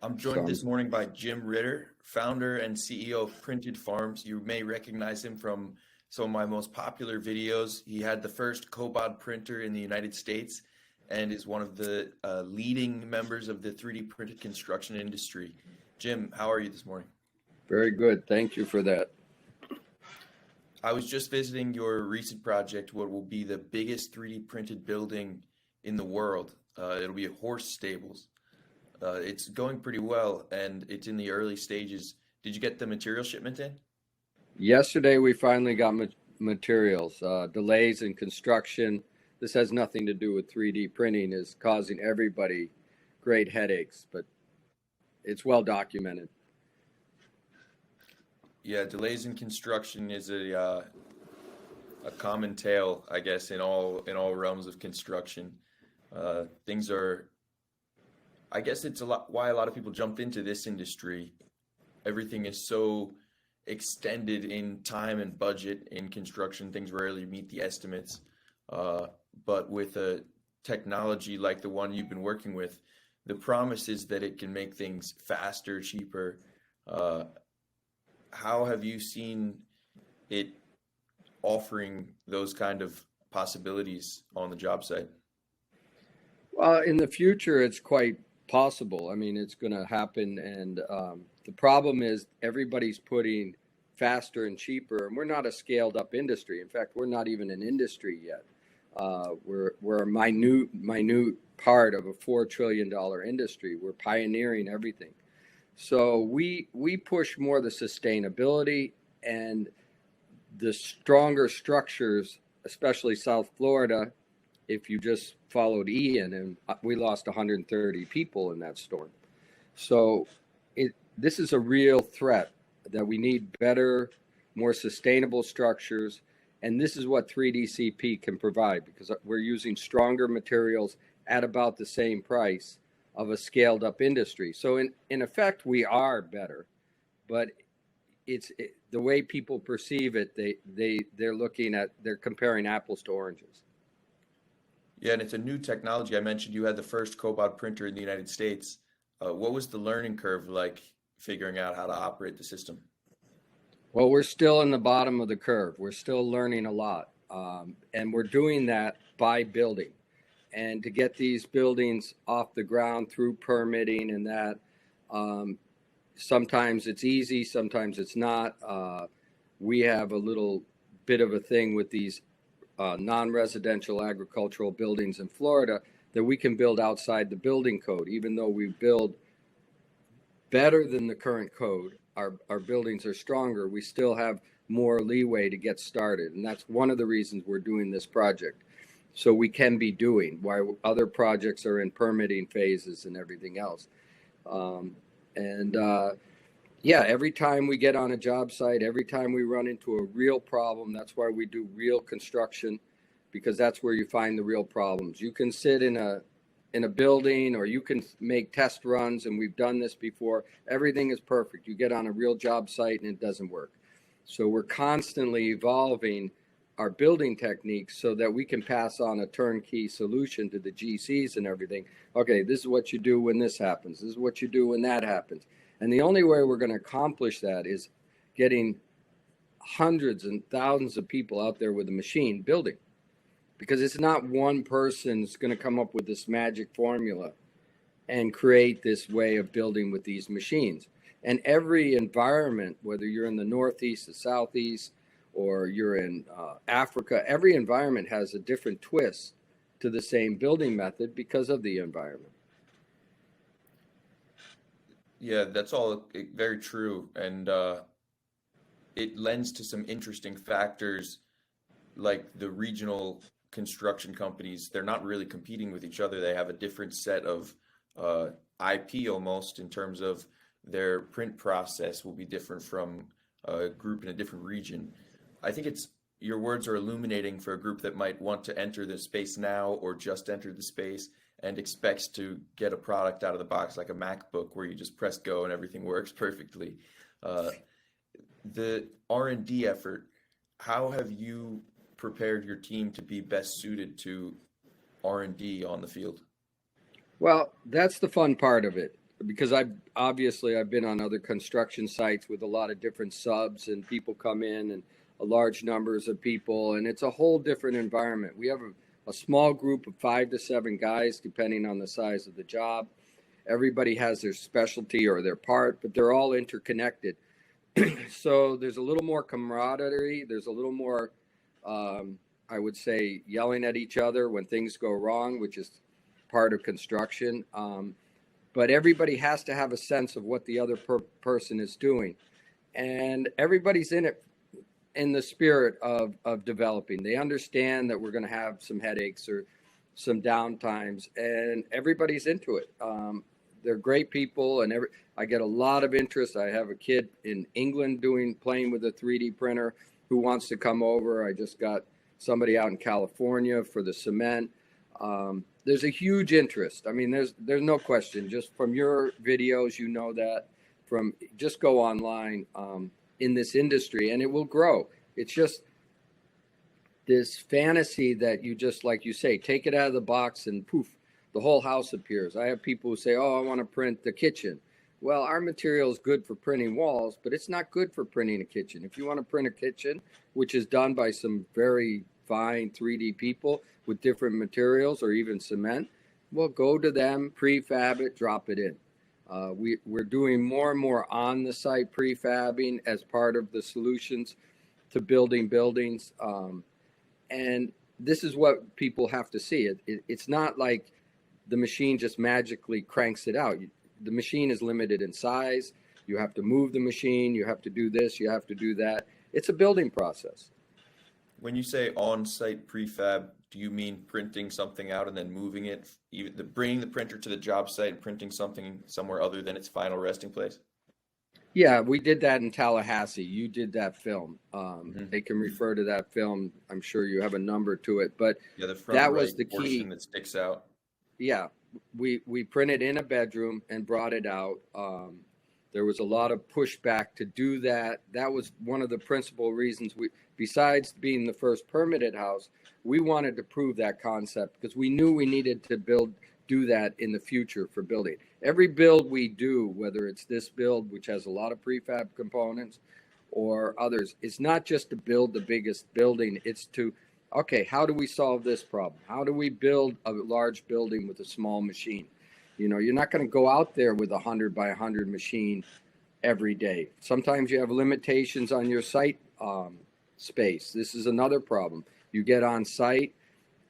I'm joined So this morning by Jim Ritter, founder and CEO of Printed Farms. You may recognize him from some of my most popular videos. He had the first cobot printer in the United States and is one of the leading members of the 3D printed construction industry. Jim, how are you this morning? very good. Thank you for that. I was just visiting your recent project, what will be the biggest 3D printed building in the world. It'll be horse stables. It's going pretty well, and it's in the early stages. Did you get the material shipment in? Yesterday we finally got materials. Delays in construction. This has nothing to do with 3D printing. Is causing everybody great headaches, but it's well documented. Yeah, delays in construction is a common tale, I guess, in all realms of construction. Things are, I guess, it's a lot why a lot of people jumped into this industry. Everything is so extended in time and budget in construction. Things rarely meet the estimates. Uh, but with a technology like the one you've been working with, the promise is that it can make things faster, cheaper. Uh, how have you seen it offering those kind of possibilities on the job site? Well, in the future, it's quite possible. I mean, it's going to happen, and the problem is everybody's putting faster and cheaper, and we're not a scaled-up industry. In fact, we're not even an industry yet. We're a minute part of a $4 trillion industry. We're pioneering everything. So we push more the sustainability and the stronger structures, especially South Florida. If you just followed Ian, and we lost 130 people in that storm. So this is a real threat that we need better, more sustainable structures. And this is what 3DCP can provide, because we're using stronger materials at about the same price of a scaled up industry. So in effect, we are better, but the way people perceive it, they're comparing apples to oranges. Yeah, and it's a new technology. I mentioned you had the first cobot printer in the United States. What was the learning curve like figuring out how to operate the system? Well, we're still in the bottom of the curve. We're still learning a lot. And we're doing that by building. And to get these buildings off the ground through permitting and that, sometimes it's easy, sometimes it's not. We have a little bit of a thing with these non-residential agricultural buildings in Florida that we can build outside the building code, even though we build better than the current code. Our buildings are stronger. We still have more leeway to get started. And that's one of the reasons we're doing this project. So we can be doing while other projects are in permitting phases and everything else. And yeah, every time we get on a job site, every time we run into a real problem, that's why we do real construction, because that's where you find the real problems. You can sit in a building, or you can make test runs, and we've done this before. Everything is perfect. You get on a real job site and it doesn't work. So we're constantly evolving our building techniques so that we can pass on a turnkey solution to the GCs and everything. Okay, this is what you do when this happens. This is what you do when that happens. And the only way we're going to accomplish that is getting hundreds and thousands of people out there with a machine building. Because it's not one person's going to come up with this magic formula and create this way of building with these machines. And every environment, whether you're in the Northeast, the Southeast, or you're in Africa, every environment has a different twist to the same building method because of the environment. Yeah, that's all very true. And it lends to some interesting factors like the regional construction companies. They're not really competing with each other. They have a different set of IP almost in terms of their print process will be different from a group in a different region. I think it's your words are illuminating for a group that might want to enter the space now or just enter the space and expects to get a product out of the box like a MacBook where you just press go and everything works perfectly. Uh, the R&D effort, how have you prepared your team to be best suited to R&D on the field? Well, that's the fun part of it. because I've been on other construction sites with a lot of different subs, and people come in and a large numbers of people, and it's a whole different environment. We have a small group of 5 to 7 guys, depending on the size of the job. Everybody has their specialty or their part, but they're all interconnected. So there's a little more camaraderie. There's a little more, I would say, yelling at each other when things go wrong, which is part of construction. But everybody has to have a sense of what the other person is doing. And everybody's in it in the spirit of developing. They understand that we're going to have some headaches or some downtimes, and everybody's into it. They're great people, and I get a lot of interest. I have a kid in England playing with a 3D printer who wants to come over. I just got somebody out in California for the cement. There's a huge interest. I mean, there's no question. Just from your videos, you know that. Just go online in this industry, and it will grow. It's just this fantasy that you just, like you say, take it out of the box and poof, the whole house appears. I have people who say, oh, I want to print the kitchen. Well, our material is good for printing walls, but it's not good for printing a kitchen. If you want to print a kitchen, which is done by some very fine 3D people with different materials or even cement, well, go to them, prefab it, drop it in. We're doing more and more on the site prefabbing as part of the solutions to building buildings. And this is what people have to see. It's not like the machine just magically cranks it out. The machine is limited in size. You have to move the machine. You have to do this. You have to do that. It's a building process. When you say on-site prefab, do you mean printing something out and then moving it, bringing the printer to the job site and printing something somewhere other than its final resting place? Yeah, we did that in Tallahassee. You did that film. Mm-hmm. They can refer to that film. I'm sure you have a number to it, but Yeah, the front that right was the key. portion that sticks out. Yeah, we printed in a bedroom and brought it out. There was a lot of pushback to do that. That was one of the principal reasons besides being the first permitted house, we wanted to prove that concept because we knew we needed to do that in the future for building. Every build we do, whether it's this build, which has a lot of prefab components, or others, it's not just to build the biggest building. It's to, okay, how do we solve this problem? How do we build a large building with a small machine? You know, you're not going to go out there with 100 by 100 machine every day. Sometimes you have limitations on your site space. This is another problem. You get on site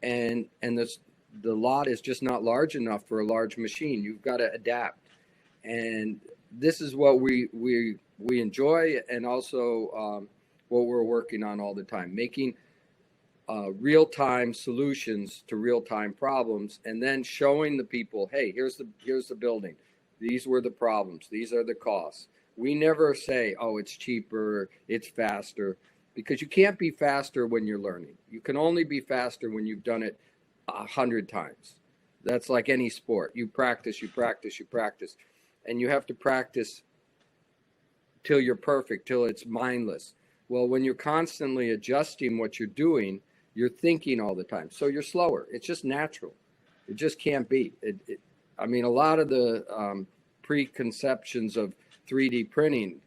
and the lot is just not large enough for a large machine. You've got to adapt. And this is what we enjoy, and also what we're working on all the time, making real-time solutions to real-time problems, and then showing the people, hey, here's the building. These were the problems. These are the costs. We never say, oh, it's cheaper, it's faster, because you can't be faster when you're learning. You can only be faster when you've done it 100 times. That's like any sport. You practice, and you have to practice till you're perfect, till it's mindless. Well, when you're constantly adjusting what you're doing, you're thinking all the time. So you're slower. It's just natural. It just can't be. I mean, a lot of the preconceptions of 3D printing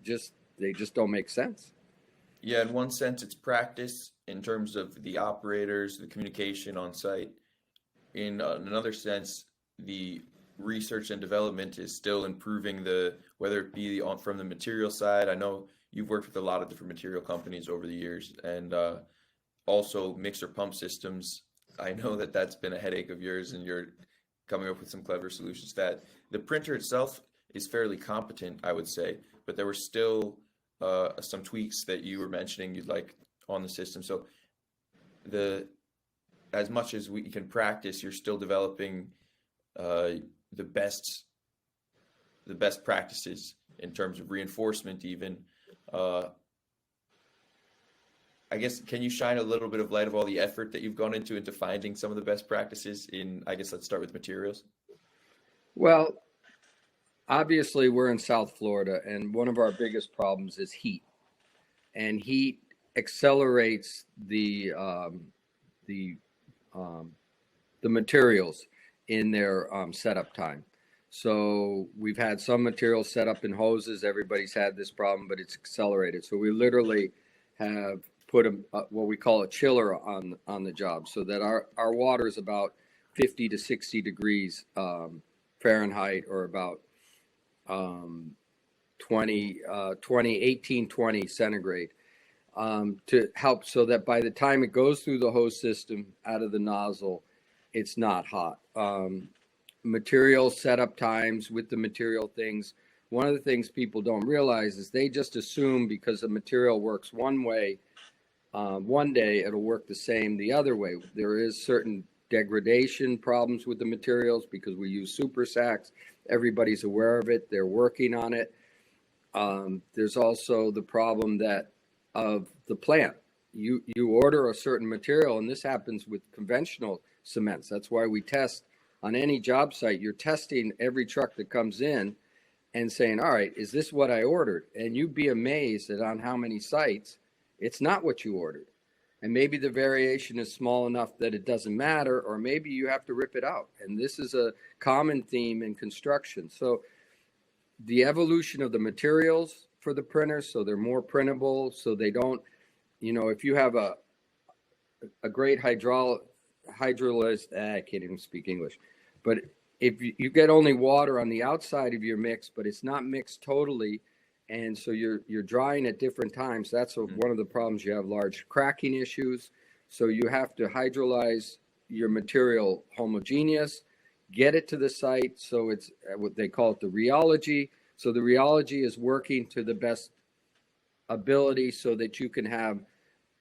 they just don't make sense. Yeah, in one sense, it's practice in terms of the operators, the communication on site. In another sense, the research and development is still improving whether it be from the material side. I know you've worked with a lot of different material companies over the years, and also mixer pump systems. I know that's been a headache of yours, and you're coming up with some clever solutions. That the printer itself is fairly competent, I would say, but there were still some tweaks that you were mentioning you'd like on the system. So as much as we can practice, you're still developing the best practices in terms of reinforcement even. I guess, can you shine a little bit of light of all the effort that you've gone into finding some of the best practices I guess let's start with materials. Well, obviously we're in South Florida, and one of our biggest problems is heat. And heat accelerates the materials in their setup time. So we've had some materials set up in hoses. Everybody's had this problem, but it's accelerated. So we literally have put what we call a chiller on the job, so that our water is about 50 to 60 degrees Fahrenheit, or about 20 centigrade, to help, so that by the time it goes through the hose system out of the nozzle, it's not hot. Material setup times with the material things. One of the things people don't realize is they just assume because the material works one way, one day it'll work the same the other way. There is certain degradation problems with the materials because we use super sacks. Everybody's aware of it. They're working on it. There's also the problem of the plant. You order a certain material, and this happens with conventional cements. That's why we test on any job site. You're testing every truck that comes in and saying, all right, is this what I ordered? And you'd be amazed at on how many sites it's not what you ordered. And maybe the variation is small enough that it doesn't matter, or maybe you have to rip it out. And this is a common theme in construction. So the evolution of the materials for the printers, so they're more printable, so they don't, if you have a great hydrolyzed, I can't even speak English, but if you get only water on the outside of your mix, but it's not mixed totally, and so you're drying at different times, that's one of the problems. You have large cracking issues, so you have to hydrolyze your material homogeneous, get it to the site, so it's what they call it the rheology. So the rheology is working to the best ability so that you can have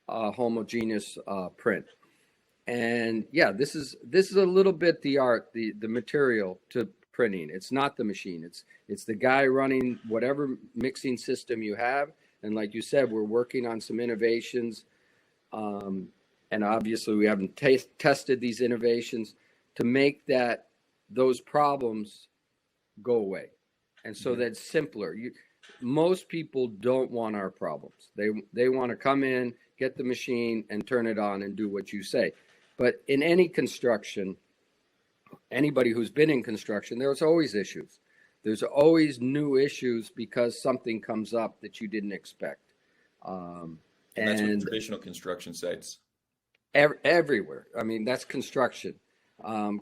a homogeneous print. And yeah, this is a little bit the art, the material to printing. It's not the machine. It's the guy running whatever mixing system you have. And like you said, we're working on some innovations, and obviously we haven't tested these innovations to make those problems go away, and so that's simpler. Most people don't want our problems. They want to come in, get the machine, and turn it on and do what you say. But in any construction, anybody who's been in construction, there's always issues. There's always new issues because something comes up that you didn't expect. And that's with traditional construction sites. Everywhere. I mean, that's construction.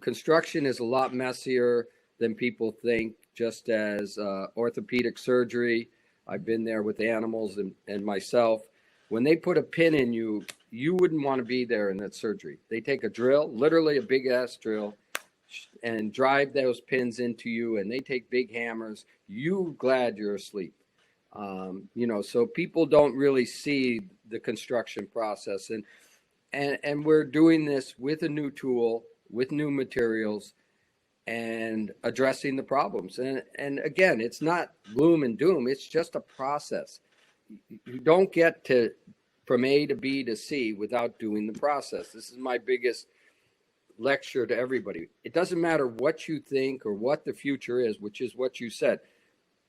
Construction is a lot messier than people think, just as orthopedic surgery. I've been there with animals and myself. When they put a pin in you, you wouldn't want to be there in that surgery. They take a drill, literally a big ass drill, and drive those pins into you, and they take big hammers. You glad you're asleep. So people don't really see the construction process, and we're doing this with a new tool, with new materials, and addressing the problems. And again, it's not gloom and doom. It's just a process. You don't get from A to B to C without doing the process. This is my biggest lecture to everybody. It doesn't matter what you think or what the future is, which is what you said.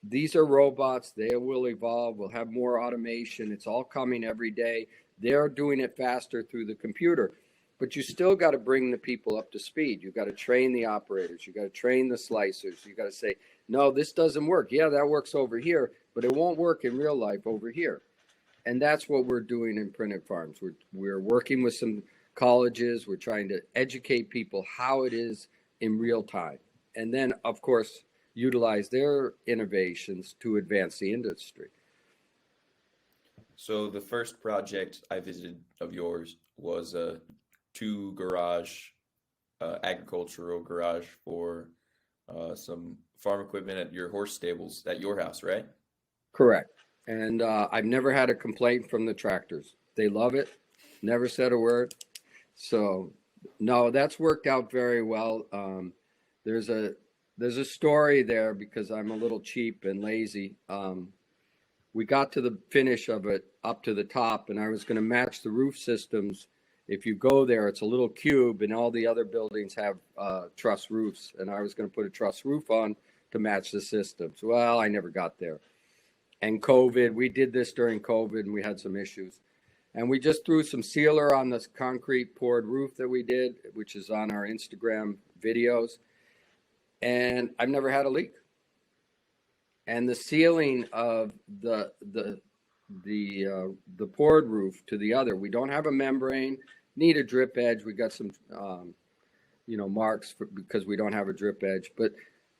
These are robots. They will evolve. We'll have more automation. It's all coming every day. They're doing it faster through the computer. But you still got to bring the people up to speed. You got to train the operators. You got to train the slicers. You got to say, no, this doesn't work. Yeah, that works over here, but it won't work in real life over here. And that's what we're doing in Printed Farms. We're working with some colleges. We're trying to educate people how it is in real time. And then, of course, utilize their innovations to advance the industry. So the first project I visited of yours was a 2-garage agricultural garage for some farm equipment at your horse stables at your house, right? Correct. And I've never had a complaint from the tractors. They love it. Never said a word. So no, that's worked out very well. There's a story there because I'm a little cheap and lazy. We got to the finish of it up to the top, and I was going to match the roof systems. If you go there, it's a little cube, and all the other buildings have truss roofs, and I was going to put a truss roof on to match the systems. Well, I never got there. And COVID, we did this during COVID, and we had some issues. And we just threw some sealer on this concrete poured roof that we did, which is on our Instagram videos. and I've never had a leak. And the ceiling of the poured roof to the other, we don't have a membrane, need a drip edge. We got some marks because we don't have a drip edge. But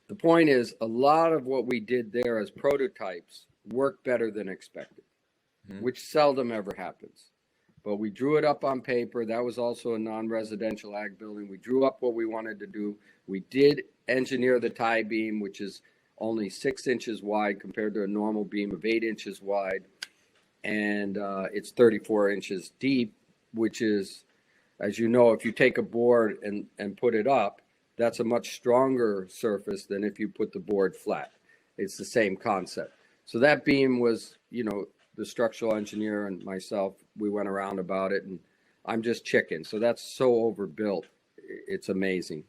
the point is, a lot of what we did there as prototypes worked better than expected, which seldom ever happens. But we drew it up on paper. That was also a non-residential ag building. We drew up what we wanted to do. We did engineer the tie beam, which is only 6 inches wide compared to a normal beam of 8 inches wide. And it's 34 inches deep, which is, as you know, if you take a board and put it up, that's a much stronger surface than if you put the board flat. It's the same concept. So that beam was, the structural engineer and myself, we went around about it, and I'm just chicken. So that's so overbuilt. It's amazing.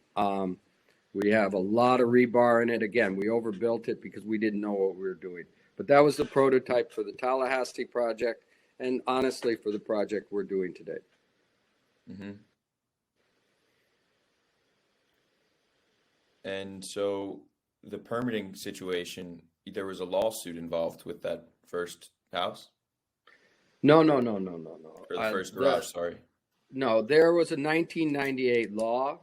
We have a lot of rebar in it. Again, we overbuilt it because we didn't know what we were doing. But that was the prototype for the Tallahassee project, and honestly, for the project we're doing today. Mm-hmm. And so the permitting situation, there was a lawsuit involved with that first house? No. Or the first garage, sorry. No, there was a 1998 law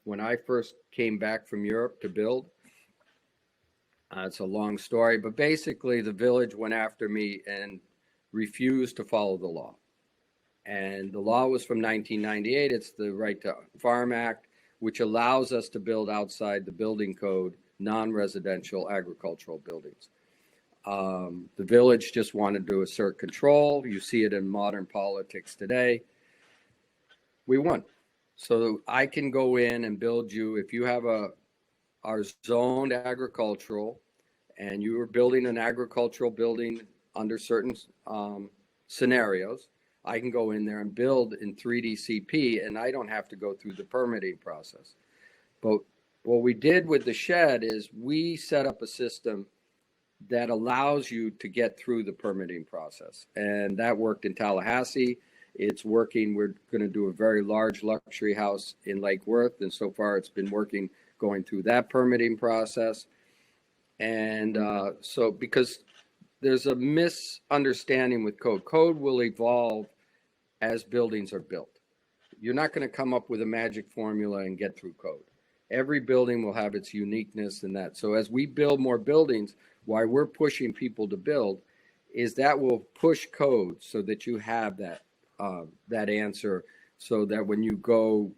when I first came back from Europe to build. It's a long story, but basically the village went after me and refused to follow the law. And the law was from 1998. It's the Right to Farm Act, which allows us to build outside the building code, non-residential agricultural buildings. The village just wanted to assert control. You see it in modern politics today. We won. So I can go in and build you, if you have our zoned agricultural and you are building an agricultural building under certain scenarios, I can go in there and build in 3D CP, and I don't have to go through the permitting process. But what we did with the shed is we set up a system that allows you to get through the permitting process. And that worked in Tallahassee. It's working. We're going to do a very large luxury house in Lake Worth. And so far it's been working going through that permitting process. And so because there's a misunderstanding with code. Code will evolve as buildings are built. You're not going to come up with a magic formula and get through code. Every building will have its uniqueness in that. So as we build more buildings, why we're pushing people to build is that will push code so that you have that answer, so that when you go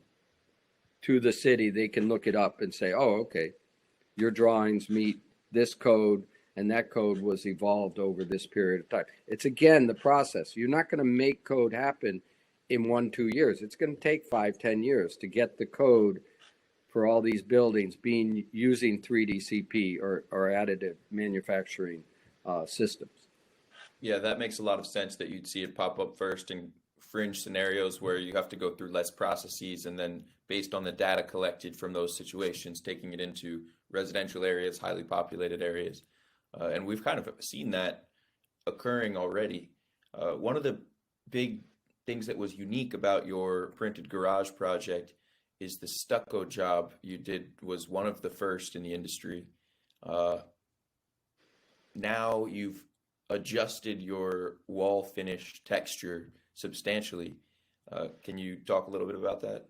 to the city, they can look it up and say, oh, okay, your drawings meet this code, and that code was evolved over this period of time. It's, again, the process. You're not going to make code happen in 1-2 years. It's going to take 5-10 years to get the code for all these buildings using 3D CP or additive manufacturing systems. Yeah, that makes a lot of sense that you'd see it pop up first in fringe scenarios where you have to go through less processes, and then based on the data collected from those situations, taking it into residential areas, highly populated areas. And we've kind of seen that occurring already. One of the big things that was unique about your printed garage project is the stucco job you did was one of the first in the industry. Now you've adjusted your wall finish texture substantially. Can you talk a little bit about that?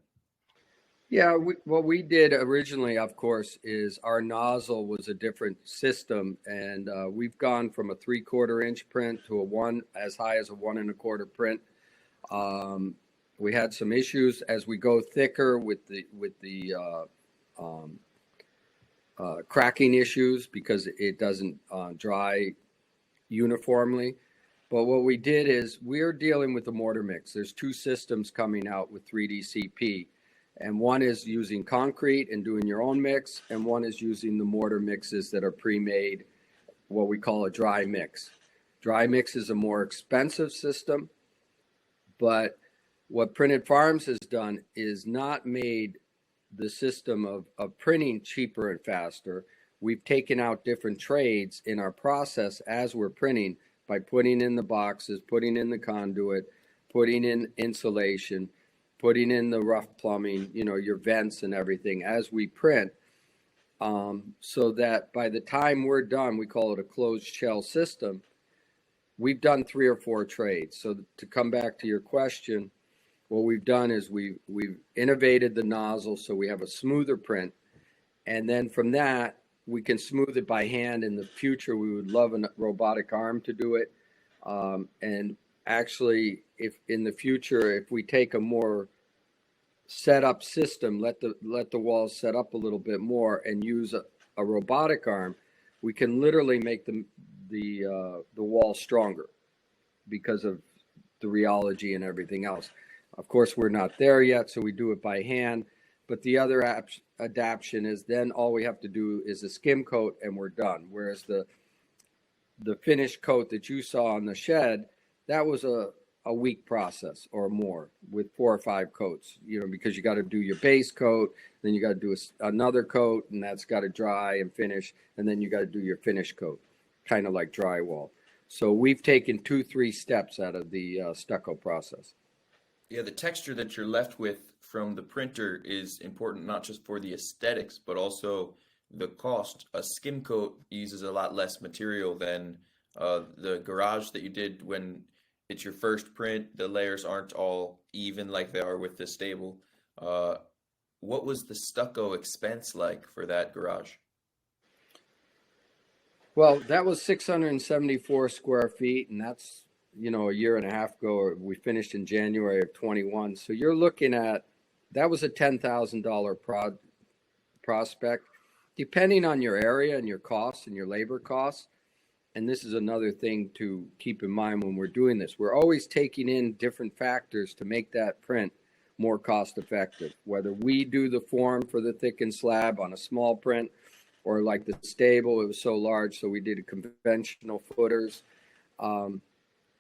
Yeah, what we did originally, of course, is our nozzle was a different system, and we've gone from a 3/4 inch print to a one as high as a 1 1/4 print. We had some issues as we go thicker with the cracking issues because it doesn't dry uniformly. But what we did is we're dealing with the mortar mix. There's 2 systems coming out with 3D CP. And one is using concrete and doing your own mix, and one is using the mortar mixes that are pre-made, what we call a dry mix. Dry mix is a more expensive system, but what Printed Farms has done is not made the system of printing cheaper and faster. We've taken out different trades in our process as we're printing by putting in the boxes, putting in the conduit, putting in insulation, putting in the rough plumbing, your vents and everything as we print. so that by the time we're done, we call it a closed shell system. We've done 3 or 4 trades. So to come back to your question, what we've done is we've innovated the nozzle so we have a smoother print, and then from that we can smooth it by hand. In the future, we would love a robotic arm to do it. And actually, if in the future, if we take a more set up system, let the walls set up a little bit more and use a robotic arm, we can literally make the wall stronger because of the rheology and everything else. Of course, we're not there yet, so we do it by hand. But the other adaptation is then all we have to do is a skim coat and we're done. Whereas the finish coat that you saw on the shed, that was a week process or more with 4 or 5 coats, because you got to do your base coat, then you got to do another coat, and that's got to dry and finish, and then you got to do your finish coat, kind of like drywall. So we've taken 2-3 steps out of the stucco process. Yeah, the texture that you're left with from the printer is important not just for the aesthetics, but also the cost. A skim coat uses a lot less material than the garage that you did when it's your first print. The layers aren't all even like they are with the stable. What was the stucco expense like for that garage? Well, that was 674 square feet, and that's, a year and a half ago. We finished in January of 21. So you're looking at, that was a $10,000 prospect, depending on your area and your costs and your labor costs. And this is another thing to keep in mind when we're doing this. We're always taking in different factors to make that print more cost effective. Whether we do the form for the thickened slab on a small print, or like the stable, it was so large, so we did conventional footers.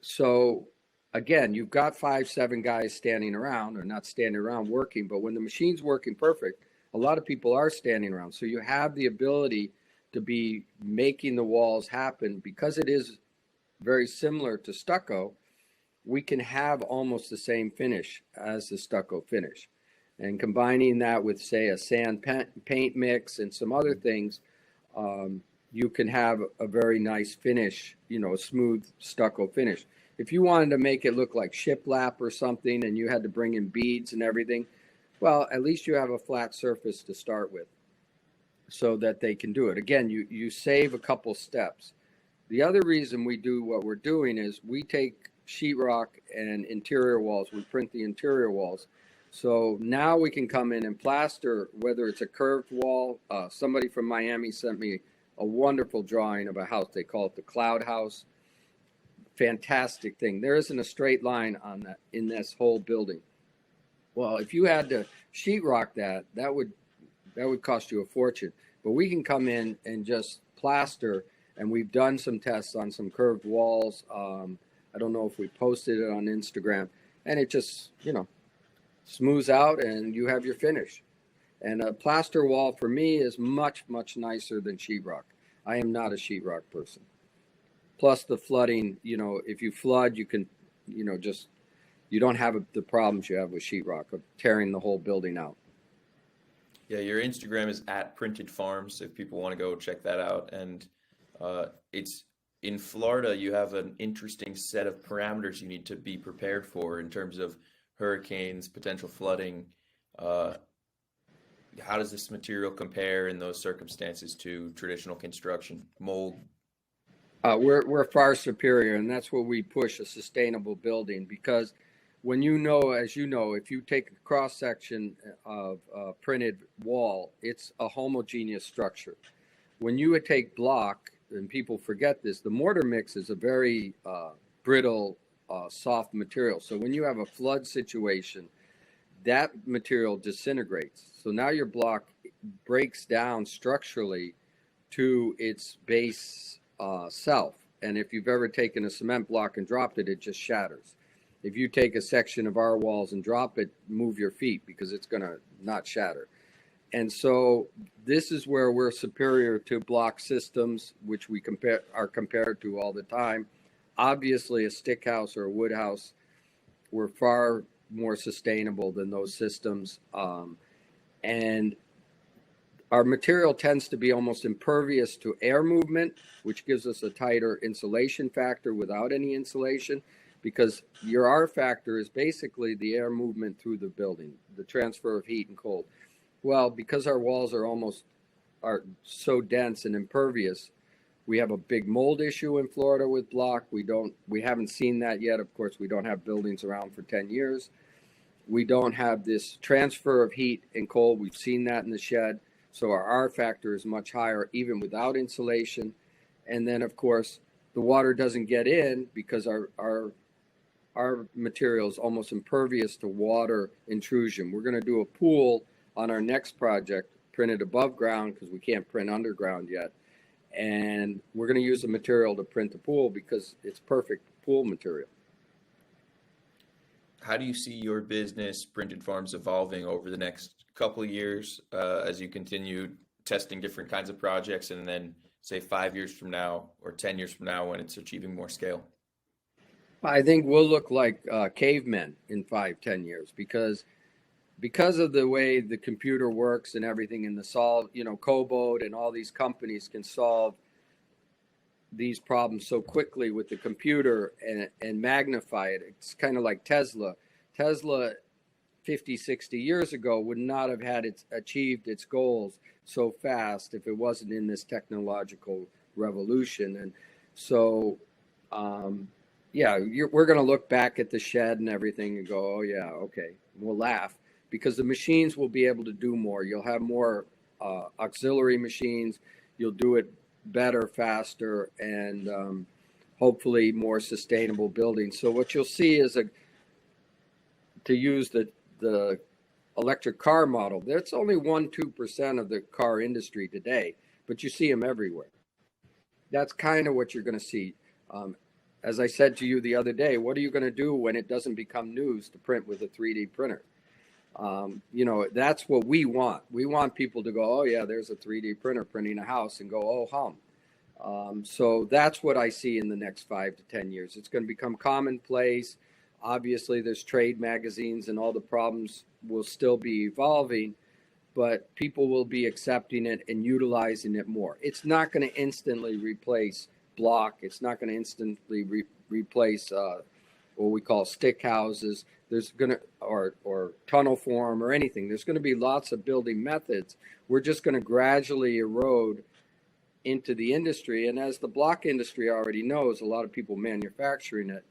So again, you've got 5-7 guys standing around, or not standing around working, but when the machine's working perfect, a lot of people are standing around. So you have the ability to be making the walls happen. Because it is very similar to stucco, we can have almost the same finish as the stucco finish. And combining that with, say, a sand paint mix and some other things, you can have a very nice finish, a smooth stucco finish. If you wanted to make it look like shiplap or something and you had to bring in beads and everything, well, at least you have a flat surface to start with so that they can do it. Again, you save a couple steps. The other reason we do what we're doing is we take sheetrock and interior walls, we print the interior walls. So now we can come in and plaster, whether it's a curved wall. Somebody from Miami sent me a wonderful drawing of a house. They call it the Cloud House. Fantastic thing. There isn't a straight line on that in this whole building. Well, if you had to sheetrock that would cost you a fortune. But we can come in and just plaster, and we've done some tests on some curved walls. I don't know if we posted it on Instagram, and it just, smooths out and you have your finish. And a plaster wall for me is much, much nicer than sheetrock. I am not a sheetrock person. Plus the flooding, if you flood, you can, you don't have the problems you have with sheetrock of tearing the whole building out. Yeah, your Instagram is at Printed Farms if people want to go check that out. And it's in Florida, you have an interesting set of parameters you need to be prepared for in terms of hurricanes, potential flooding. How does this material compare in those circumstances to traditional construction, mold? We're far superior, and that's what we push, a sustainable building, because when as you know, if you take a cross section of a printed wall, it's a homogeneous structure. When you would take block, and people forget this, the mortar mix is a very brittle, soft material. So when you have a flood situation, that material disintegrates. So now your block breaks down structurally to its base self. And if you've ever taken a cement block and dropped it, it just shatters. If you take a section of our walls and drop it, move your feet because it's going to not shatter. And so this is where we're superior to block systems, which we are compared to all the time. Obviously, a stick house or a wood house, we're far more sustainable than those systems. And our material tends to be almost impervious to air movement, which gives us a tighter insulation factor without any insulation, because your R factor is basically the air movement through the building, the transfer of heat and cold. Well, because our walls are so dense and impervious, we have a big mold issue in Florida with block. We haven't seen that yet. Of course, we don't have buildings around for 10 years. We don't have this transfer of heat and cold. We've seen that in the shed. So our R factor is much higher, even without insulation. And then, of course, the water doesn't get in because our material is almost impervious to water intrusion. We're going to do a pool on our next project, printed above ground because we can't print underground yet. And we're going to use the material to print the pool because it's perfect pool material. How do you see your business, Printed Farms, evolving over the next couple of years as you continue testing different kinds of projects, and then say 5 years from now or 10 years from now when it's achieving more scale? I think we'll look like cavemen in 5-10 years because of the way the computer works and everything, and Cobot and all these companies can solve these problems so quickly with the computer and magnify it. It's kind of like Tesla. Tesla 50, 60 years ago would not have achieved its goals so fast if it wasn't in this technological revolution. And so, we're going to look back at the shed and everything and go, oh yeah, okay. We'll laugh because the machines will be able to do more. You'll have more auxiliary machines. You'll do it better, faster, and hopefully more sustainable buildings. So what you'll see is to use the electric car model. That's only 1-2% of the car industry today, but you see them everywhere. That's kind of what you're going to see. As I said to you the other day, what are you going to do when it doesn't become news to print with a 3D printer? That's what we want. We want people to go, oh yeah, there's a 3D printer printing a house, and go, oh hum. So that's what I see in the next 5 to 10 years. It's going to become commonplace. Obviously, there's trade magazines and all the problems will still be evolving, but people will be accepting it and utilizing it more. It's not going to instantly replace block. It's not going to instantly replace what we call stick houses. There's going to, or tunnel form or anything. There's going to be lots of building methods. We're just going to gradually erode into the industry. And as the block industry already knows, a lot of people manufacturing it,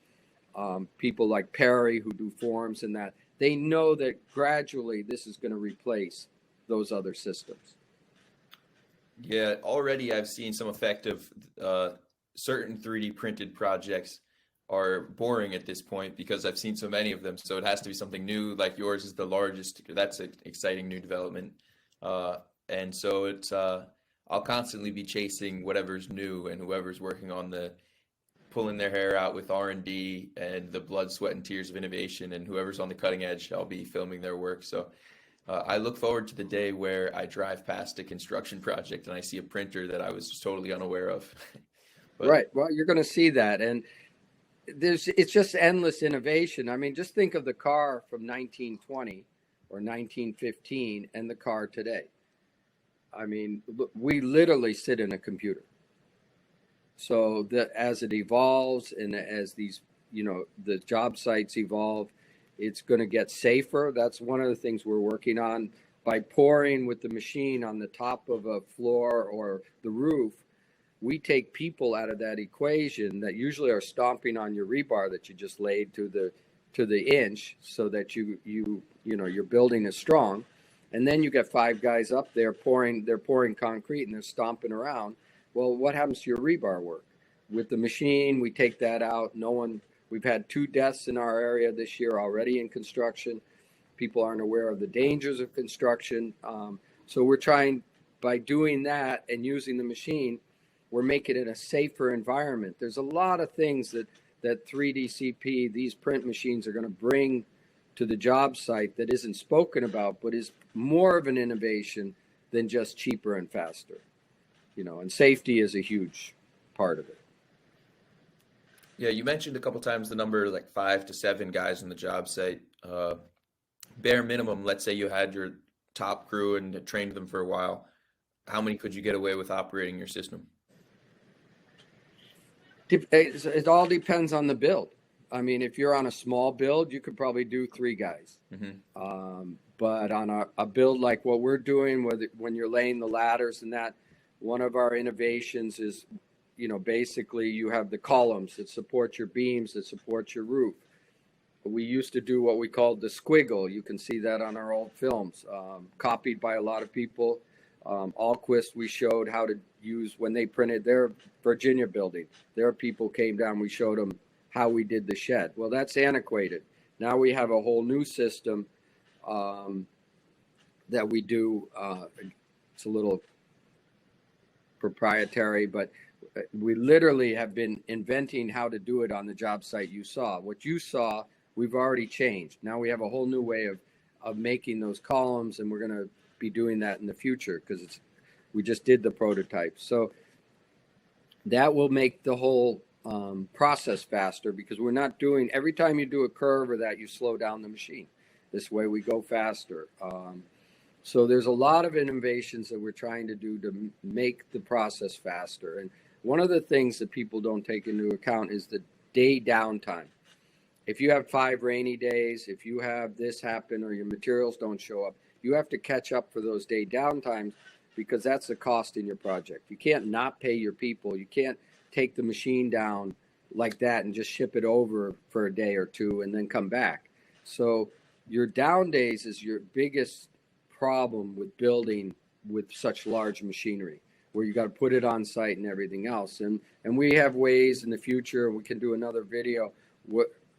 people like Perry who do forms and that, they know that gradually this is going to replace those other systems. Yeah, already I've seen some effect of certain 3D printed projects are boring at this point because I've seen so many of them. So it has to be something new, like yours is the largest. That's an exciting new development. And so it's I'll constantly be chasing whatever's new, and whoever's working on pulling their hair out with R&D and the blood, sweat, and tears of innovation, and whoever's on the cutting edge, I'll be filming their work. So I look forward to the day where I drive past a construction project and I see a printer that I was just totally unaware of. Right. Well, you're going to see that. And it's just endless innovation. I mean, just think of the car from 1920 or 1915 and the car today. I mean, we literally sit in a computer. So that as it evolves and as these, the job sites evolve, it's going to get safer. That's one of the things we're working on. By pouring with the machine on the top of a floor or the roof, we take people out of that equation that usually are stomping on your rebar that you just laid to the inch, so that your building is strong. And then you get 5 guys up there they're pouring concrete and they're stomping around. Well, what happens to your rebar work? With the machine, we take that out. We've had 2 deaths in our area this year already in construction. People aren't aware of the dangers of construction. So we're trying, by doing that and using the machine, we're making it a safer environment. There's a lot of things that 3D-CP, these print machines, are going to bring to the job site that isn't spoken about, but is more of an innovation than just cheaper and faster. And safety is a huge part of it. Yeah, you mentioned a couple times the number, like 5 to 7 guys on the job site. Bare minimum, let's say you had your top crew and trained them for a while. how many could you get away with operating your system? It all depends on the build. I mean, if you're on a small build, you could probably do 3 guys. But on a build like what we're doing, when you're laying the ladders and that, one of our innovations is, basically you have the columns that support your beams, that support your roof. We used to do what we called the squiggle. You can see that on our old films, copied by a lot of people. Alquist, we showed how to use when they printed their Virginia building. Their people came down, we showed them how we did the shed. Well, that's antiquated. Now we have a whole new system that we do. It's a little proprietary, but we literally have been inventing how to do it on the job site you saw. What you saw, we've already changed. Now we have a whole new way of making those columns, and we're going to be doing that in the future because we just did the prototype. So that will make the whole process faster, because we're not doing, every time you do a curve or that, you slow down the machine. This way we go faster. So there's a lot of innovations that we're trying to do to make the process faster. And one of the things that people don't take into account is the day downtime. If you have 5 rainy days, if you have this happen or your materials don't show up, you have to catch up for those day downtimes, because that's the cost in your project. You can't not pay your people. You can't take the machine down like that and just ship it over for a day or two and then come back. So your down days is your biggest problem with building with such large machinery, where you got to put it on site and everything else. And we have ways in the future, we can do another video.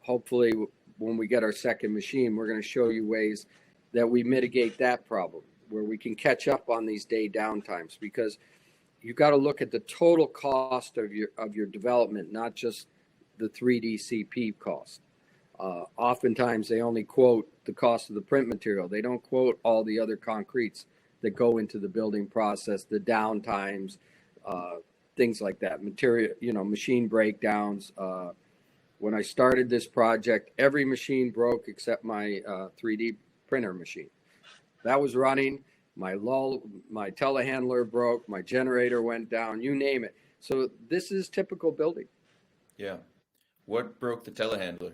Hopefully when we get our second machine, we're going to show you ways that we mitigate that problem, where we can catch up on these day downtimes, because you got to look at the total cost of your development, not just the 3D CP cost. Oftentimes they only quote the cost of the print material. They don't quote all the other concretes that go into the building process, the downtimes, things like that, material, machine breakdowns. When I started this project, every machine broke except my 3D printer machine. That was running. My telehandler broke. My generator went down. You name it. So this is typical building. Yeah. What broke the telehandler?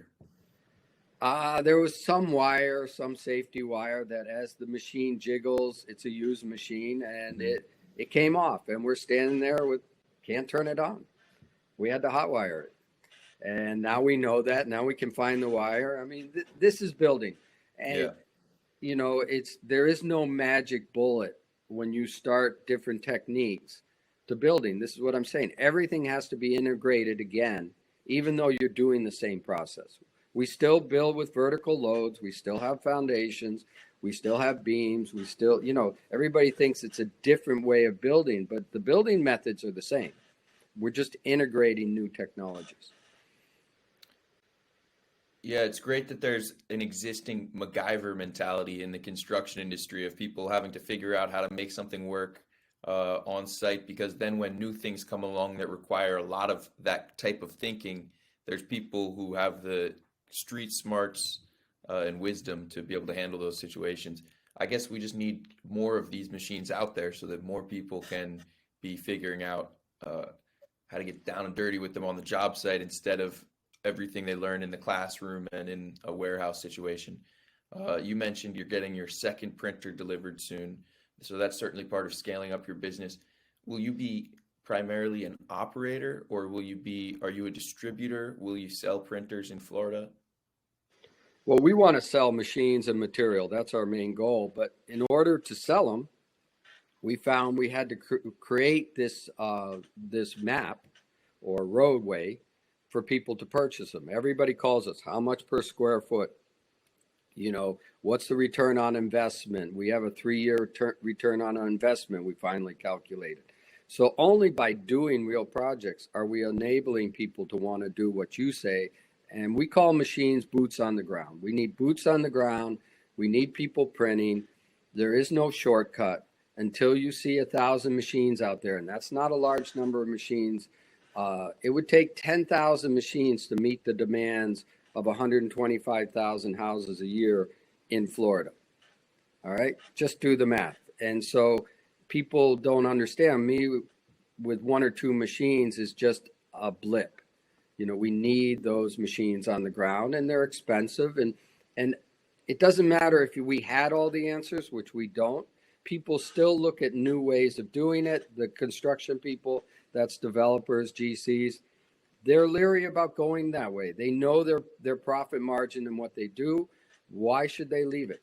There was some wire, some safety wire that, as the machine jiggles, it's a used machine, and it came off. And we're standing there can't turn it on. We had to hot wire it. And now we know that. Now we can find the wire. I mean, this is building. And, there is no magic bullet when you start different techniques to building. This is what I'm saying. Everything has to be integrated again, even though you're doing the same process. We still build with vertical loads. We still have foundations. We still have beams. We still, everybody thinks it's a different way of building, but the building methods are the same. We're just integrating new technologies. Yeah, it's great that there's an existing MacGyver mentality in the construction industry of people having to figure out how to make something work on site, because then when new things come along that require a lot of that type of thinking, there's people who have the street smarts and wisdom to be able to handle those situations. I guess we just need more of these machines out there so that more people can be figuring out how to get down and dirty with them on the job site, instead of everything they learn in the classroom and in a warehouse situation. You mentioned you're getting your second printer delivered soon, so that's certainly part of scaling up your business. Will you be primarily an operator, or are you a distributor? Will you sell printers in Florida? Well, we want to sell machines and material. That's our main goal. But in order to sell them, we found we had to create this map or roadway for people to purchase them. Everybody calls us, how much per square foot? What's the return on investment? We have a 3-year return on our investment we finally calculated. So only by doing real projects are we enabling people to want to do what you say. And we call machines boots on the ground. We need boots on the ground. We need people printing. There is no shortcut until you see 1,000 machines out there. And that's not a large number of machines. It would take 10,000 machines to meet the demands of 125,000 houses a year in Florida. All right, just do the math. And so people don't understand. Me with one or two machines is just a blip. We need those machines on the ground, and they're expensive, and it doesn't matter if we had all the answers, which we don't. People still look at new ways of doing it. The construction people, that's developers, GCs, they're leery about going that way. They know their profit margin and what they do. Why should they leave it?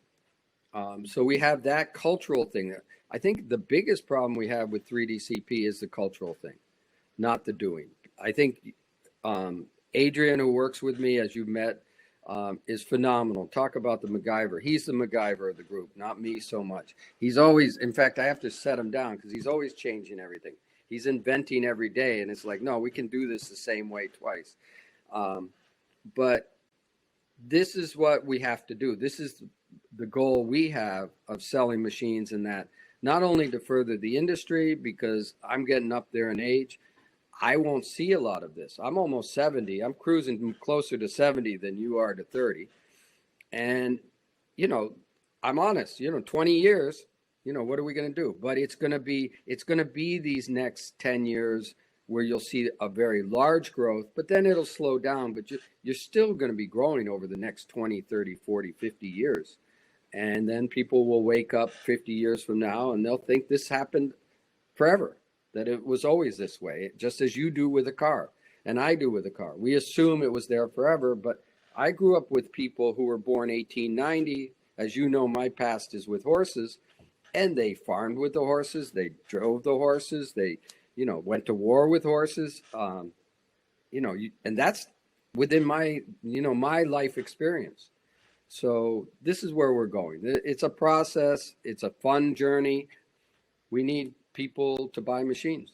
So we have that cultural thing. I think the biggest problem we have with 3DCP is the cultural thing, not the doing. I think Adrian, who works with me, as you've met, is phenomenal. Talk about the MacGyver. He's the MacGyver of the group, not me so much. He's always, in fact, I have to set him down because he's always changing everything. He's inventing every day, and it's like, no, we can do this the same way twice. But this is what we have to do. This is the goal we have of selling machines, and that not only to further the industry, because I'm getting up there in age, I won't see a lot of this. I'm almost 70. I'm cruising closer to 70 than you are to 30. And, I'm honest, 20 years, what are we going to do? But it's going to be these next 10 years where you'll see a very large growth, but then it'll slow down. But you're still going to be growing over the next 20, 30, 40, 50 years. And then people will wake up 50 years from now and they'll think this happened forever, that it was always this way, just as you do with a car and I do with a car. We assume it was there forever, but I grew up with people who were born 1890. As you know, my past is with horses, and they farmed with the horses. They drove the horses. They, went to war with horses. And that's within my, my life experience. So this is where we're going. It's a process. It's a fun journey. We need people to buy machines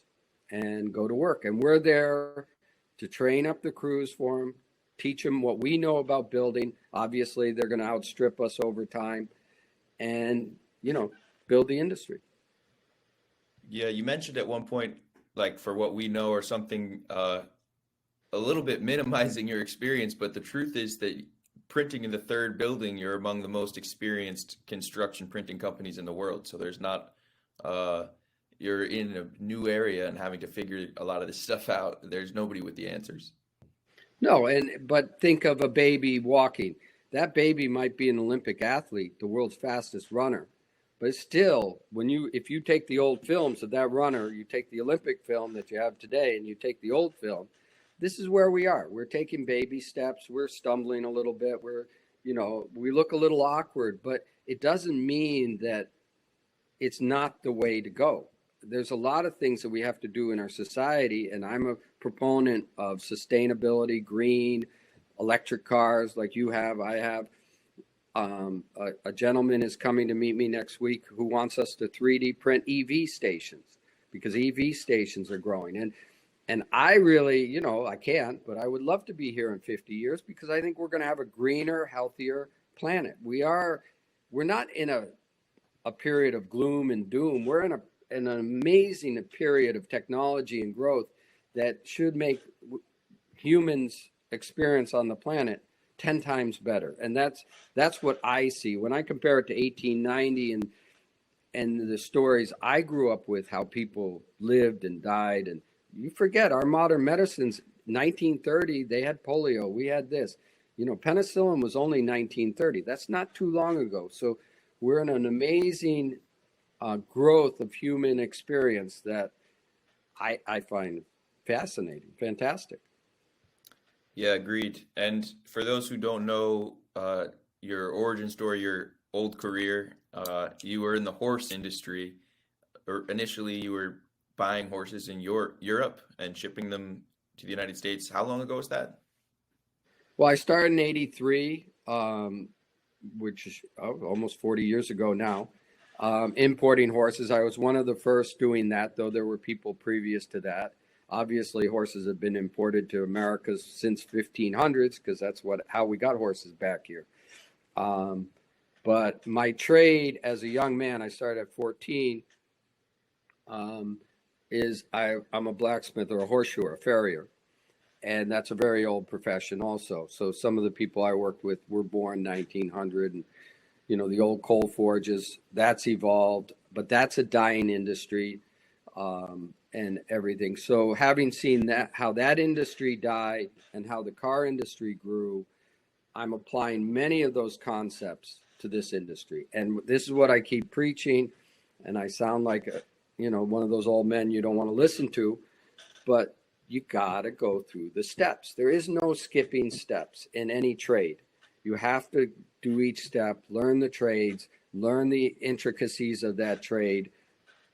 and go to work. And we're there to train up the crews for them, teach them what we know about building. Obviously, they're going to outstrip us over time and, build the industry. Yeah, you mentioned at one point, like for what we know or something, a little bit minimizing your experience, but the truth is that printing in the third building, you're among the most experienced construction printing companies in the world. So there's not, you're in a new area and having to figure a lot of this stuff out. There's nobody with the answers. No, but think of a baby walking. That baby might be an Olympic athlete, the world's fastest runner. But still, if you take the old films of that runner, you take the Olympic film that you have today and you take the old film, this is where we are. We're taking baby steps. We're stumbling a little bit. We look a little awkward, but it doesn't mean that it's not the way to go. There's a lot of things that we have to do in our society, and I'm a proponent of sustainability, green, electric cars like you have, I have. A gentleman is coming to meet me next week who wants us to 3D print EV stations because EV stations are growing. And I really, I can't, but I would love to be here in 50 years because I think we're going to have a greener, healthier planet. We're not in a period of gloom and doom. We're in an amazing period of technology and growth that should make humans' experience on the planet 10 times better. And that's what I see. When I compare it to 1890 and the stories I grew up with, how people lived and died, and you forget our modern medicines, 1930, they had polio, we had this. Penicillin was only 1930. That's not too long ago. So we're in an amazing growth of human experience that I find fascinating, fantastic. Yeah, agreed. And for those who don't know your origin story, your old career, you were in the horse industry, or initially you were buying horses in Europe and shipping them to the United States. How long ago was that? Well, I started in 83, which is almost 40 years ago now, importing horses. I was one of the first doing that, though there were people previous to that. Obviously, horses have been imported to America since 1500s because that's how we got horses back here. But my trade as a young man, I started at 14, I'm a blacksmith or a horseshoer, a farrier. And that's a very old profession also. So some of the people I worked with were born 1900. And the old coal forges. That's evolved, but that's a dying industry, and everything. So having seen that, how that industry died and how the car industry grew, I'm applying many of those concepts to this industry. And this is what I keep preaching. And I sound like one of those old men you don't want to listen to, but you got to go through the steps. There is no skipping steps in any trade. You have to do each step, learn the trades, learn the intricacies of that trade,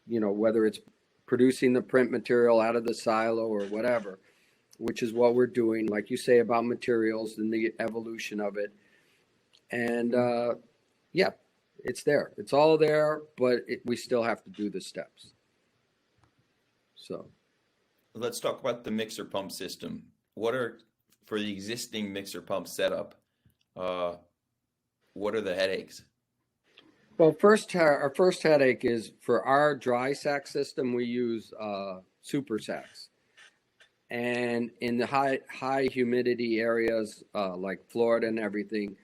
whether it's producing the print material out of the silo or whatever, which is what we're doing, like you say about materials and the evolution of it. And yeah, it's there. It's all there, but we still have to do the steps. So let's talk about the mixer pump system. What are, for the existing mixer pump setup, what are the headaches? Well, our first headache is for our dry sack system, we use super sacks. And in the high humidity areas like Florida and everything,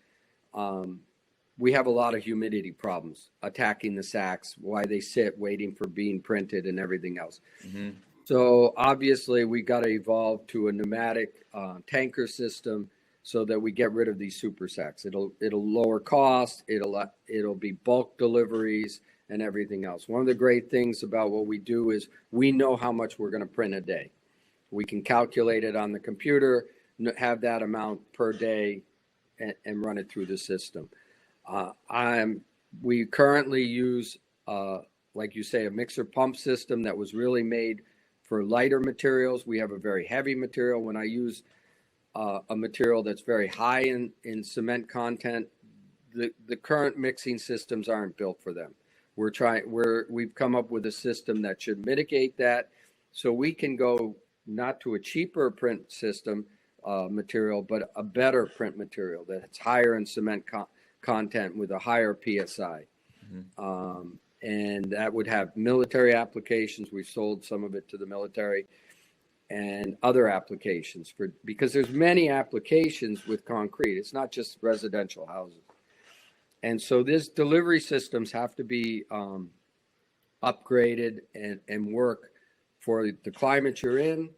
we have a lot of humidity problems attacking the sacks, why they sit waiting for being printed and everything else. Mm-hmm. So obviously we got to evolve to a pneumatic tanker system so that we get rid of these super sacks. It'll lower cost. It'll be bulk deliveries and everything else. One of the great things about what we do is we know how much we're going to print a day. We can calculate it on the computer, have that amount per day, and run it through the system. We currently use, like you say, a mixer pump system that was really made for lighter materials. We have a very heavy material. When I use a material that's very high in cement content, the current mixing systems aren't built for them. We've come up with a system that should mitigate that, so we can go not to a cheaper print system material, but a better print material that's higher in cement content with a higher PSI. Mm-hmm. And that would have military applications. We've sold some of it to the military and other applications because there's many applications with concrete. It's not just residential houses. And so these delivery systems have to be upgraded and work for the climate you're in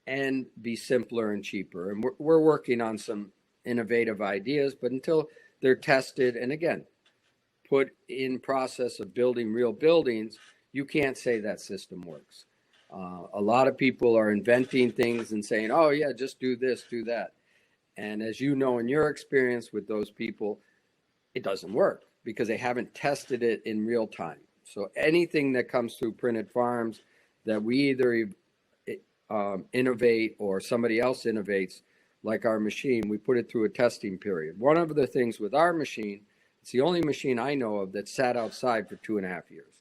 and be simpler and cheaper. And we're working on some innovative ideas, but until they're tested and again, put in process of building real buildings, you can't say that system works. A lot of people are inventing things and saying, oh yeah, just do this, do that. And as you know, in your experience with those people, it doesn't work because they haven't tested it in real time. So anything that comes through Printed Farms that we either innovate or somebody else innovates, like our machine, we put it through a testing period. One of the things with our machine, it's the only machine I know of that sat outside for 2.5 years.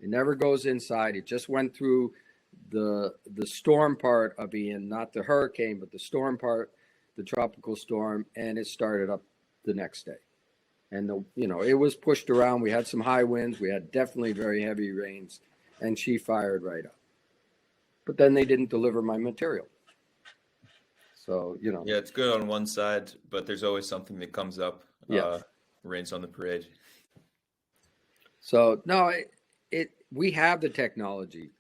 It never goes inside. It just went through the storm part of Ian, not the hurricane, but the storm part, the tropical storm, and it started up the next day. And it was pushed around. We had some high winds. We had definitely very heavy rains, and she fired right up. But then they didn't deliver my material. So, Yeah, it's good on one side, but there's always something that comes up. Yeah. Rains on the parade. So, no, we have the technology.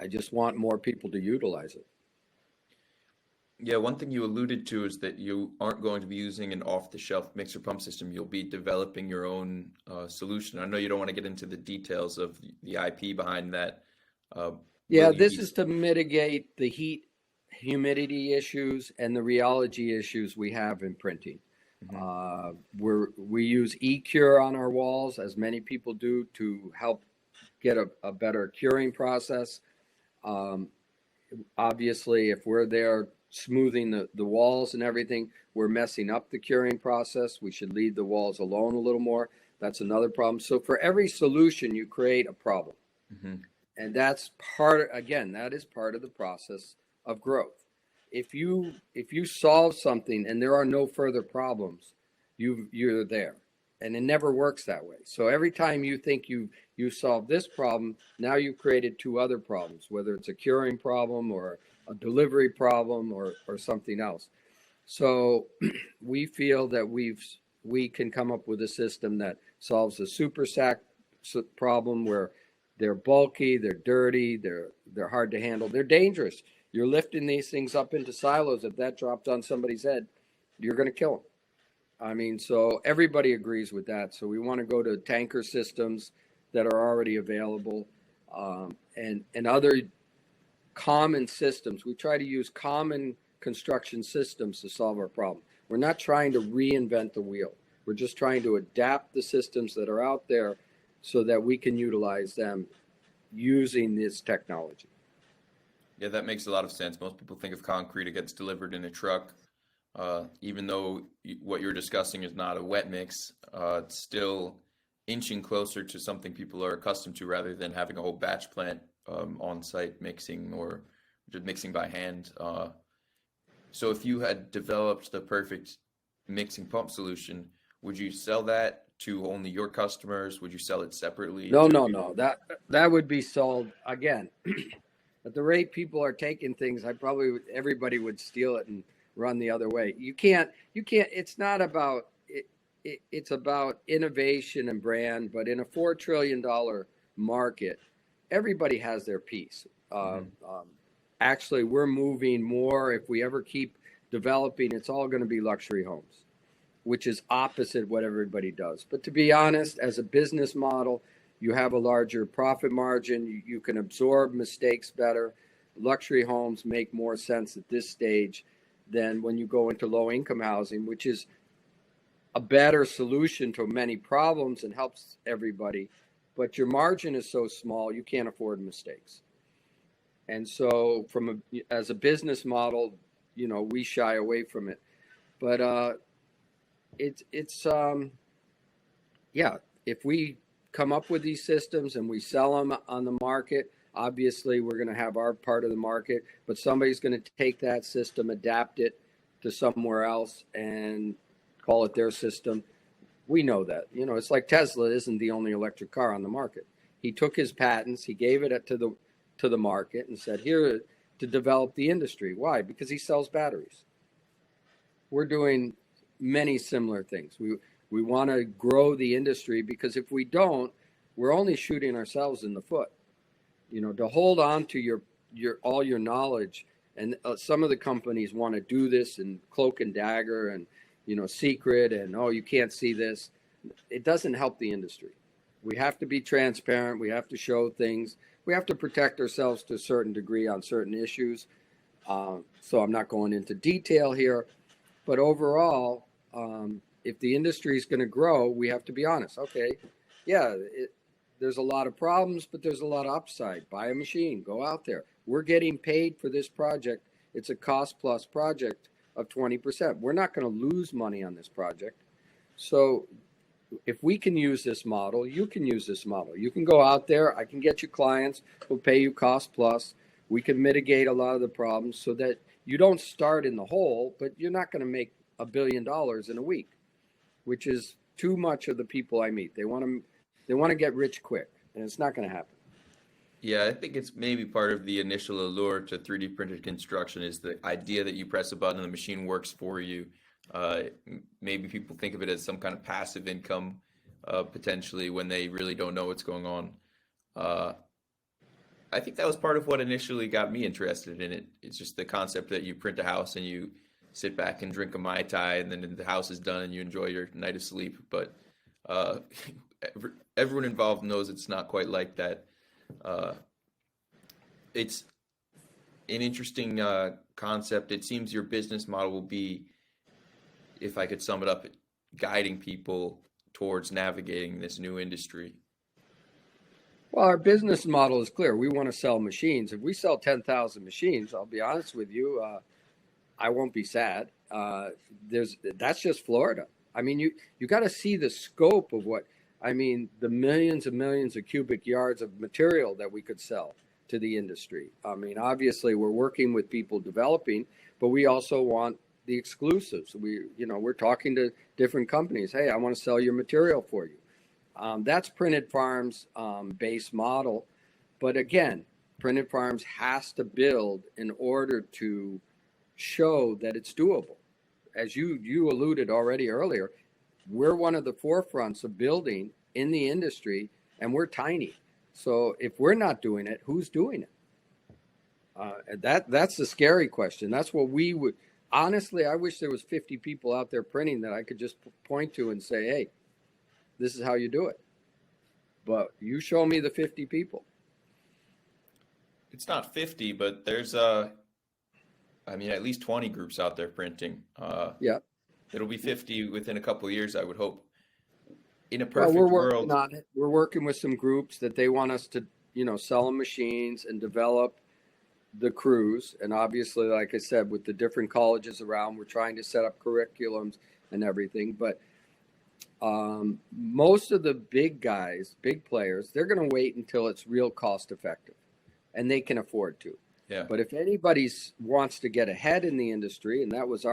I just want more people to utilize it. Yeah, one thing you alluded to is that you aren't going to be using an off-the-shelf mixer pump system. You'll be developing your own solution. I know you don't want to get into the details of the IP behind that. Yeah, this is to mitigate the heat, humidity issues and the rheology issues we have in printing. Mm-hmm. We use e-cure on our walls, as many people do, to help get a better curing process. Obviously, if we're there smoothing the walls and everything, we're messing up the curing process. We should leave the walls alone a little more. That's another problem. So for every solution, you create a problem. Mm-hmm. And that's that is part of the process of growth. If you solve something and there are no further problems, you're there. And it never works that way. So every time you think you solved this problem, now you've created 2 other problems, whether it's a curing problem or a delivery problem or something else. So we feel that we've we can come up with a system that solves the super sack problem where they're bulky, they're dirty, they're hard to handle, they're dangerous. You're lifting these things up into silos. If that dropped on somebody's head, you're going to kill them. I mean, so everybody agrees with that. So we want to go to tanker systems that are already available, and other common systems. We try to use common construction systems to solve our problem. We're not trying to reinvent the wheel. We're just trying to adapt the systems that are out there so that we can utilize them using this technology. Yeah, that makes a lot of sense. Most people think of concrete, it gets delivered in a truck. Even though what you're discussing is not a wet mix, it's still inching closer to something people are accustomed to rather than having a whole batch plant on site mixing or just mixing by hand. So if you had developed the perfect mixing pump solution, would you sell that to only your customers? Would you sell it separately? No. That would be sold again. At the rate people are taking things, everybody would steal it and run the other way. You can't. It's not about it. It's about innovation and brand. But in a $4 trillion market, everybody has their piece. Actually, we're moving more. If we ever keep developing, it's all going to be luxury homes, which is opposite what everybody does. But to be honest, as a business model, you have a larger profit margin. You can absorb mistakes better. Luxury homes make more sense at this stage than when you go into low-income housing, which is a better solution to many problems and helps everybody. But your margin is so small, you can't afford mistakes. And so as a business model, we shy away from it. But if we come up with these systems and we sell them on the market, obviously we're going to have our part of the market, but somebody's going to take that system, adapt it to somewhere else and call it their system. We know that. It's like Tesla isn't the only electric car on the market. He took his patents, he gave it to the market and said, here to develop the industry. Why? Because he sells batteries. We're doing many similar things. We want to grow the industry because if we don't, we're only shooting ourselves in the foot. To hold on to your all your knowledge, and some of the companies want to do this in cloak and dagger and secret and you can't see this. It doesn't help the industry. We have to be transparent. We have to show things. We have to protect ourselves to a certain degree on certain issues. So I'm not going into detail here, but overall, if the industry is going to grow, we have to be honest. Okay, there's a lot of problems, but there's a lot of upside. Buy a machine, go out there. We're getting paid for this project. It's a cost plus project of 20%. We're not going to lose money on this project. So if we can use this model, you can use this model. You can go out there. I can get you clients. We'll pay you cost plus. We can mitigate a lot of the problems so that you don't start in the hole, but you're not going to make $1 billion in a week, which is too much of the people I meet. They want to get rich quick, and it's not going to happen. Yeah, I think it's maybe part of the initial allure to 3D printed construction is the idea that you press a button and the machine works for you. Maybe people think of it as some kind of passive income, potentially, when they really don't know what's going on. I think that was part of what initially got me interested in it. It's just the concept that you print a house and you sit back and drink a Mai Tai, and then the house is done and you enjoy your night of sleep. But everyone involved knows it's not quite like that. It's an interesting concept. It seems your business model will be, if I could sum it up, guiding people towards navigating this new industry. Well, our business model is clear. We want to sell machines. If we sell 10,000 machines, I'll be honest with you, I won't be sad. That's just Florida. I mean, you got to see the scope of the millions and millions of cubic yards of material that we could sell to the industry. I mean, obviously we're working with people developing, but we also want the exclusives. We're talking to different companies. Hey, I want to sell your material for you. That's Printed Farms' base model. But again, Printed Farms has to build in order to show that it's doable. As you alluded already earlier, we're one of the forefronts of building in the industry, and we're tiny. So if we're not doing it, who's doing it? That's the scary question. That's what we would. Honestly, I wish there was 50 people out there printing that I could just point to and say, "Hey, this is how you do it." But you show me the 50 people. It's not 50, but there's I mean, at least 20 groups out there printing. Yeah. It'll be 50 within a couple of years, I would hope. In a Well, we're perfect working world, on it. We're working with some groups that they want us to, sell them machines and develop the crews. And obviously, like I said, with the different colleges around, we're trying to set up curriculums and everything. But most of the big guys, big players, they're going to wait until it's real cost effective and they can afford to. yeah. But if anybody wants to get ahead in the industry, and that was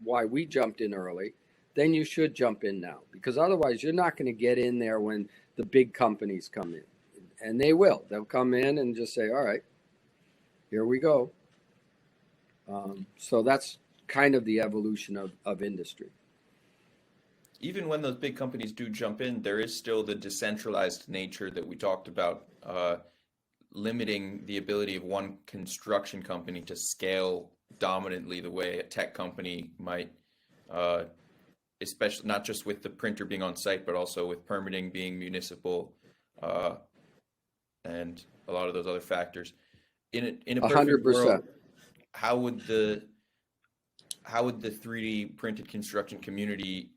why we jumped in early, then you should jump in now, because otherwise you're not going to get in there when the big companies come in. And they will. They'll come in and just say, all right, here we go. So that's kind of the evolution of industry. Even when those big companies do jump in, there is still the decentralized nature that we talked about, limiting the ability of one construction company to scale dominantly the way a tech company might, especially not just with the printer being on site, but also with permitting being municipal, and a lot of those other factors. In a perfect 100%. world, how would the 3D printed construction community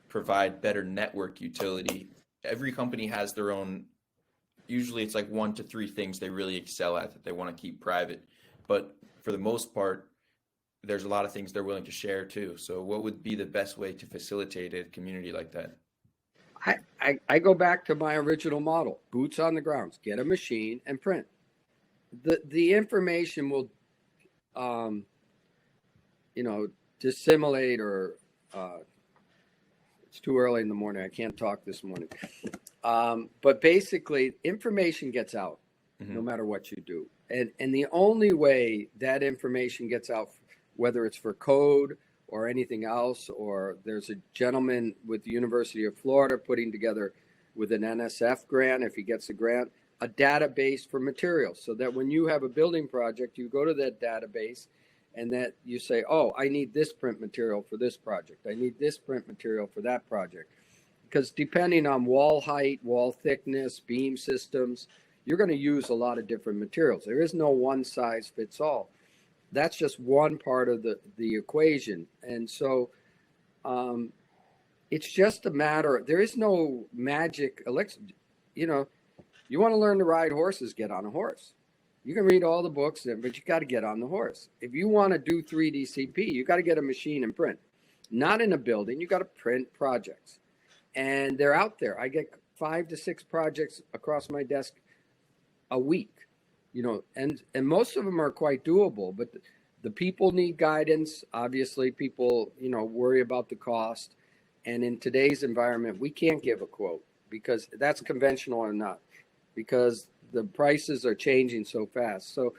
provide better network utility? Every company has their own, usually it's like 1 to 3 things they really excel at that they want to keep private. But for the most part, there's a lot of things they're willing to share too. So what would be the best way to facilitate a community like that? I go back to my original model: boots on the ground, get a machine and print. The information will, dissimulate, or it's too early in the morning. I can't talk this morning. But basically, information gets out no matter what you do. And the only way that information gets out, whether it's for code or anything else, or there's a gentleman with the University of Florida putting together with an NSF grant, if he gets a grant, a database for materials, so that when you have a building project, you go to that database and that you say, oh, I need this print material for this project. I need this print material for that project. Because depending on wall height, wall thickness, beam systems, you're going to use a lot of different materials. There is no one size fits all. That's just one part of the equation. And so it's just a matter, there is no magic elixir. You want to learn to ride horses, get on a horse. You can read all the books, but you got to get on the horse. If you want to do 3D CP, you got to get a machine and print. Not in a building, you got to print projects. And they're out there. I get 5 to 6 projects across my desk a week, and most of them are quite doable, but the people need guidance. Obviously, people, worry about the cost. And in today's environment, we can't give a quote, because that's conventional or not, because the prices are changing so fast. So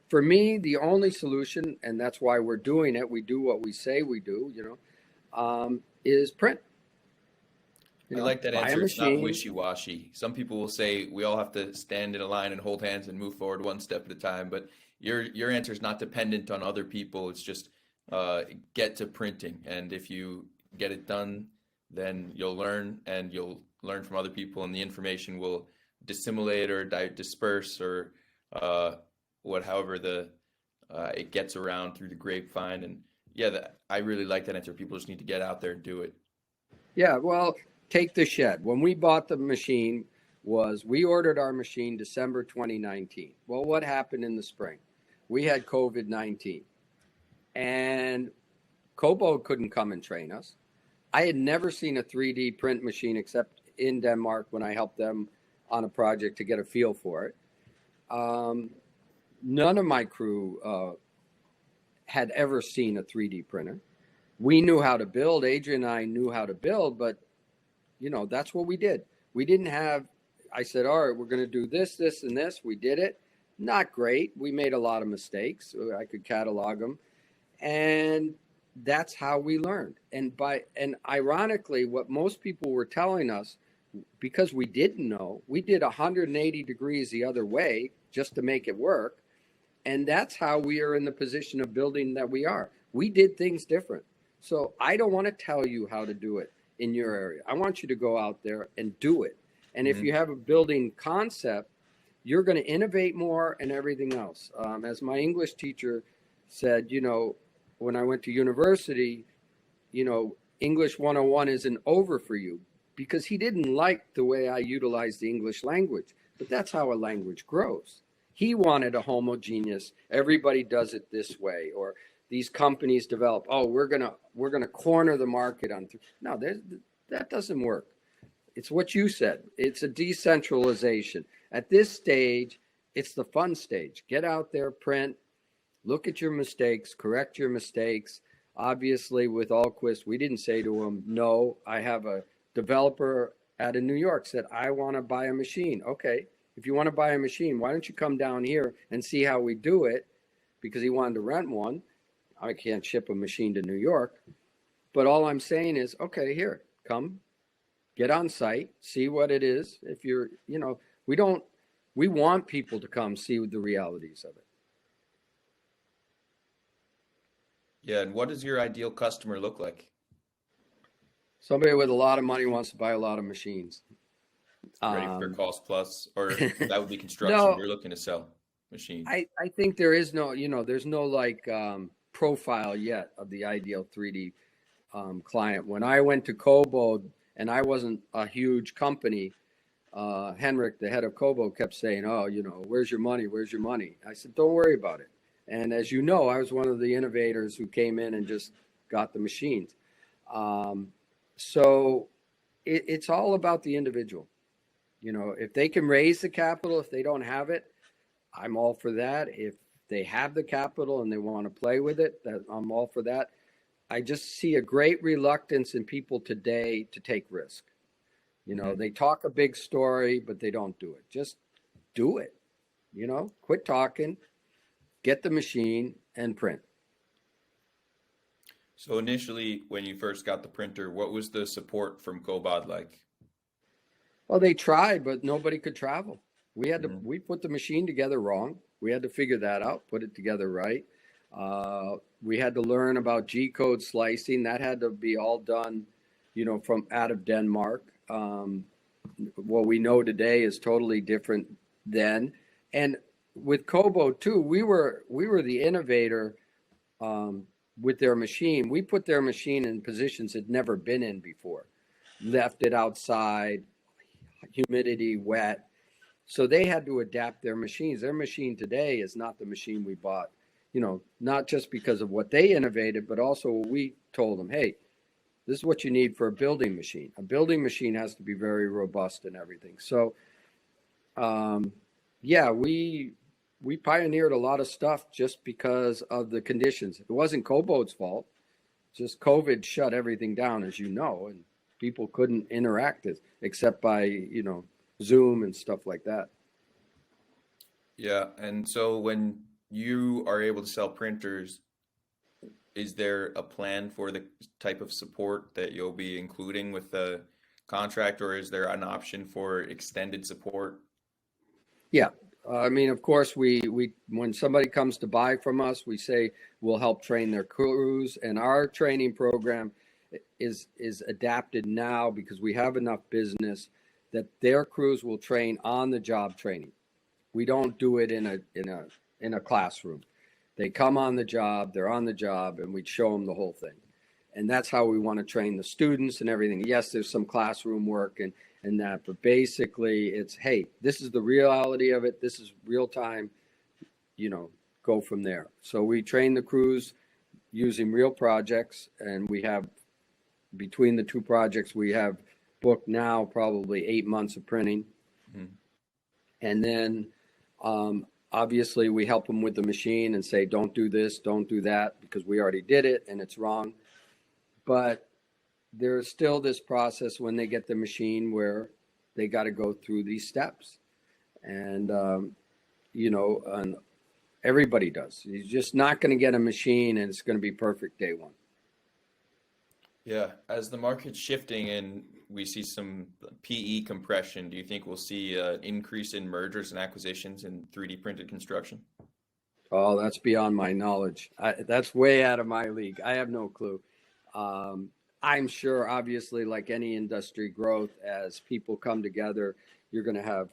for me, the only solution, and that's why we're doing it, we do what we say we do, is print. I like that answer. It's not wishy-washy. Some people will say we all have to stand in a line and hold hands and move forward one step at a time. But your answer is not dependent on other people. It's just get to printing. And if you get it done, then you'll learn, and you'll learn from other people, and the information will dissimulate or disperse, or however it gets around through the grapevine. And yeah, I really like that answer. People just need to get out there and do it. Yeah, well, take the shed. When we bought the machine, we ordered our machine December 2019. Well, what happened in the spring? We had COVID-19, and Kobo couldn't come and train us. I had never seen a 3D print machine except in Denmark when I helped them on a project to get a feel for it. None of my crew had ever seen a 3D printer. We knew how to build. Adrian and I knew how to build, but that's what we did. We didn't have, I said, all right, we're going to do this, this, and this. We did it. Not great. We made a lot of mistakes. I could catalog them. And that's how we learned. And ironically, what most people were telling us, because we didn't know, we did 180 degrees the other way just to make it work. And that's how we are in the position of building that we are. We did things different. So I don't want to tell you how to do it in your area. I want you to go out there and do it. And if you have a building concept, you're going to innovate more and everything else. As my English teacher said, when I went to university, English 101 isn't over for you, because he didn't like the way I utilized the English language. But that's how a language grows. He wanted a homogeneous, everybody does it this way, or these companies develop, we're gonna corner the market on. No, that doesn't work. It's what you said. It's a decentralization. At this stage, it's the fun stage. Get out there, print, look at your mistakes, correct your mistakes. Obviously, with Allquist, we didn't say to him, no. I have a developer out of New York said, I want to buy a machine. Okay, if you want to buy a machine, why don't you come down here and see how we do it? Because he wanted to rent one. I can't ship a machine to New York. But all I'm saying is, okay, here, come, get on site, see what it is. If you're, we want people to come see the realities of it. Yeah, and what does your ideal customer look like? Somebody with a lot of money wants to buy a lot of machines. Ready for cost plus, or that would be construction. No, you're looking to sell machines. I think there is no, there's no profile yet of the ideal 3D client. When I went to Kobo, and I wasn't a huge company, Henrik, the head of Kobo, kept saying, where's your money? Where's your money? I said, don't worry about it. And as you know, I was one of the innovators who came in and just got the machines. So it's all about the individual. If they can raise the capital, if they don't have it, I'm all for that. If they have the capital and they want to play with it, I'm all for that. I just see a great reluctance in people today to take risk. They talk a big story, but they don't do it. Just do it. Quit talking, get the machine, and print. So initially, when you first got the printer, what was the support from Cobod like? Well, they tried, but nobody could travel. We put the machine together wrong. We had to figure that out, put it together right. We had to learn about G-code slicing. That had to be all done, from out of Denmark. What we know today is totally different then. And with Kobo too, we were the innovator with their machine. We put their machine in positions it had never been in before. Left it outside, humidity, wet. So they had to adapt their machines. Their machine today is not the machine we bought, not just because of what they innovated, but also what we told them, hey, this is what you need for a building machine. A building machine has to be very robust and everything. So, we pioneered a lot of stuff just because of the conditions. It wasn't Kobo's fault. Just COVID shut everything down, as you know, and people couldn't interact except by, Zoom and stuff like that. Yeah, and so when you are able to sell printers, is there a plan for the type of support that you'll be including with the contract, or is there an option for extended support? Yeah. Of course, we when somebody comes to buy from us, we say we'll help train their crews, and our training program is adapted now because we have enough business that their crews will train on the job training. We don't do it in a classroom. They come on the job, they're on the job, and we show them the whole thing. And that's how we want to train the students and everything. Yes, there's some classroom work and that, but basically it's, hey, this is the reality of it. This is real time, go from there. So we train the crews using real projects, and we have, between the two projects, we have booked now probably 8 months of printing. Mm-hmm. And then, obviously, we help them with the machine and say, don't do this, don't do that, because we already did it and it's wrong. But there's still this process when they get the machine where they got to go through these steps. And, and everybody does. You're just not going to get a machine and it's going to be perfect day one. Yeah, as the market's shifting and we see some PE compression, do you think we'll see an increase in mergers and acquisitions in 3D printed construction? Oh, that's beyond my knowledge. That's way out of my league. I have no clue. Um, I'm sure, obviously, like any industry growth, as people come together, you're going to have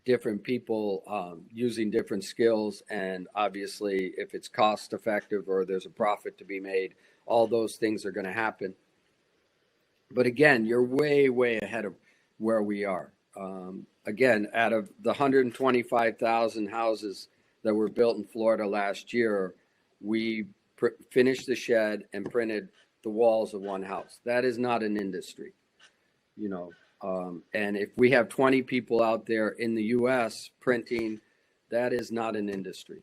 different people using different skills. And obviously, if it's cost effective or there's a profit to be made, all those things are going to happen. But again, you're way, way ahead of where we are. Again, out of the 125,000 houses that were built in Florida last year, we finished the shed and printed the walls of one house. That is not an industry, you know. And if we have 20 people out there in the U.S. printing, that is not an industry.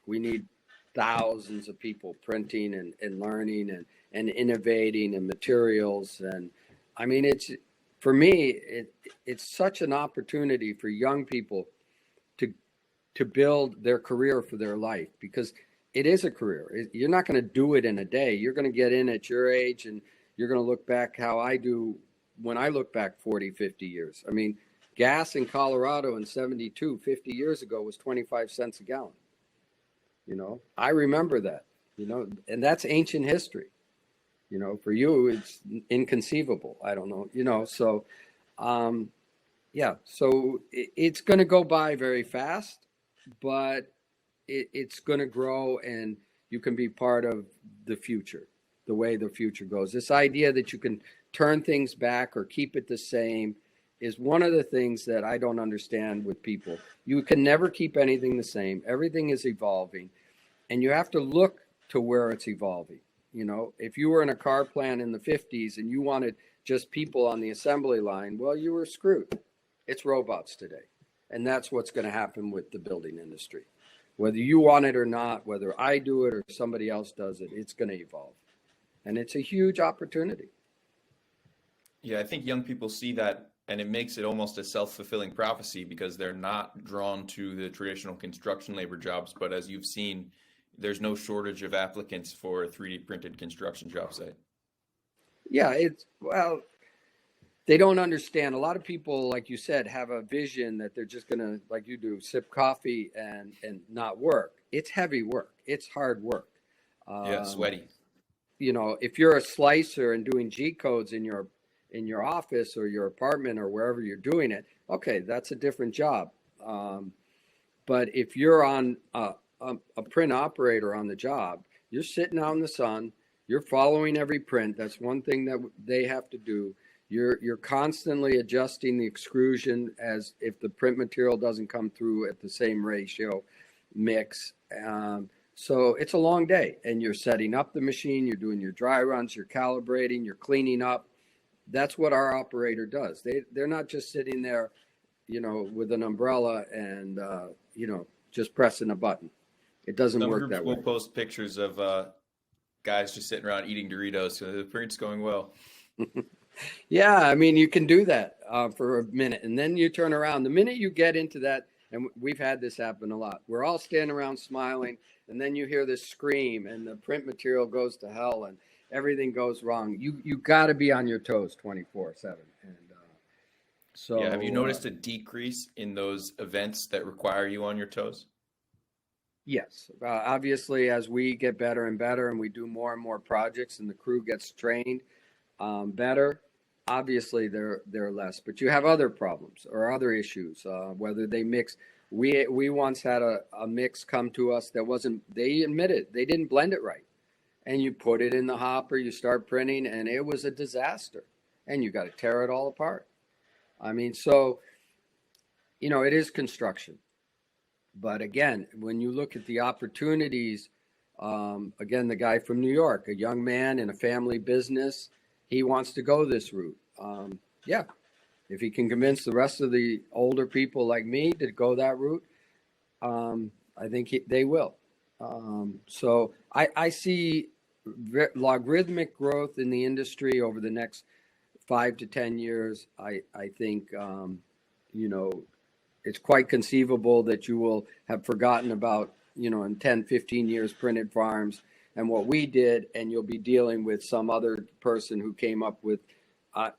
We need thousands of people printing and learning and innovating and materials. And I mean, for me, it's such an opportunity for young people to build their career for their life, because it is a career. You're not going to do it in a day. You're going to get in at your age and you're going to look back how I do when I look back 40, 50 years. I mean, gas in Colorado in 72, 50 years ago was 25 cents a gallon. You know, I remember that, you know, and that's ancient history. You know, for you, it's inconceivable. I don't know, you know, so yeah, so it's going to go by very fast, but it's going to grow and you can be part of the future, the way the future goes. This idea that you can turn things back or keep it the same is one of the things that I don't understand with people. You can never keep anything the same. Everything is evolving, and you have to look to where it's evolving. You know, if you were in a car plant in the 50s and you wanted just people on the assembly line, well, you were screwed. It's robots today. And that's what's going to happen with the building industry. Whether you want it or not, whether I do it or somebody else does it, it's going to evolve. And it's a huge opportunity. Yeah, I think young people see that and it makes it almost a self-fulfilling prophecy because they're not drawn to the traditional construction labor jobs. But as you've seen, there's no shortage of applicants for a 3D printed construction job site. Yeah, well, they don't understand. A lot of people, like you said, have a vision that they're just going to, like you do, sip coffee and not work. It's heavy work. It's hard work. Yeah, sweaty. You know, if you're a slicer and doing G codes in your office or your apartment or wherever you're doing it, okay, that's a different job. But if you're on a print operator on the job, you're sitting out in the sun, you're following every print. That's one thing that they have to do. You're constantly adjusting the extrusion as if the print material doesn't come through at the same ratio mix. So it's a long day, and you're setting up the machine, you're doing your dry runs, you're calibrating, you're cleaning up. That's what our operator does. They're not just sitting there, you know, with an umbrella and, you know, just pressing a button. It doesn't Some work groups that will way. post pictures of guys just sitting around eating Doritos, so the print's going well. Yeah, I mean, you can do that for a minute, and then you turn around. The minute you get into that, and we've had this happen a lot, we're all standing around smiling, and then you hear this scream, and the print material goes to hell, and everything goes wrong. You got to be on your toes 24/7. And so, Yeah, have you noticed a decrease in those events that require you on your toes? yes, obviously, as we get better and better, and we do more and more projects, and the crew gets trained better, obviously they're less. But you have other problems or other issues, whether they mix. We once had a mix come to us that wasn't. They admitted they didn't blend it right, and you put it in the hopper, you start printing, and it was a disaster, and you got to tear it all apart. I mean, so you know, it is construction. But again, when you look at the opportunities, again, the guy from New York, a young man in a family business, he wants to go this route. Yeah, if he can convince the rest of the older people like me to go that route, I think they will. So I see logarithmic growth in the industry over the next 5 to 10 years. I think, you know, it's quite conceivable that you will have forgotten about, you know, in 10, 15 years, printed farms. and what we did, and you'll be dealing with some other person who came up with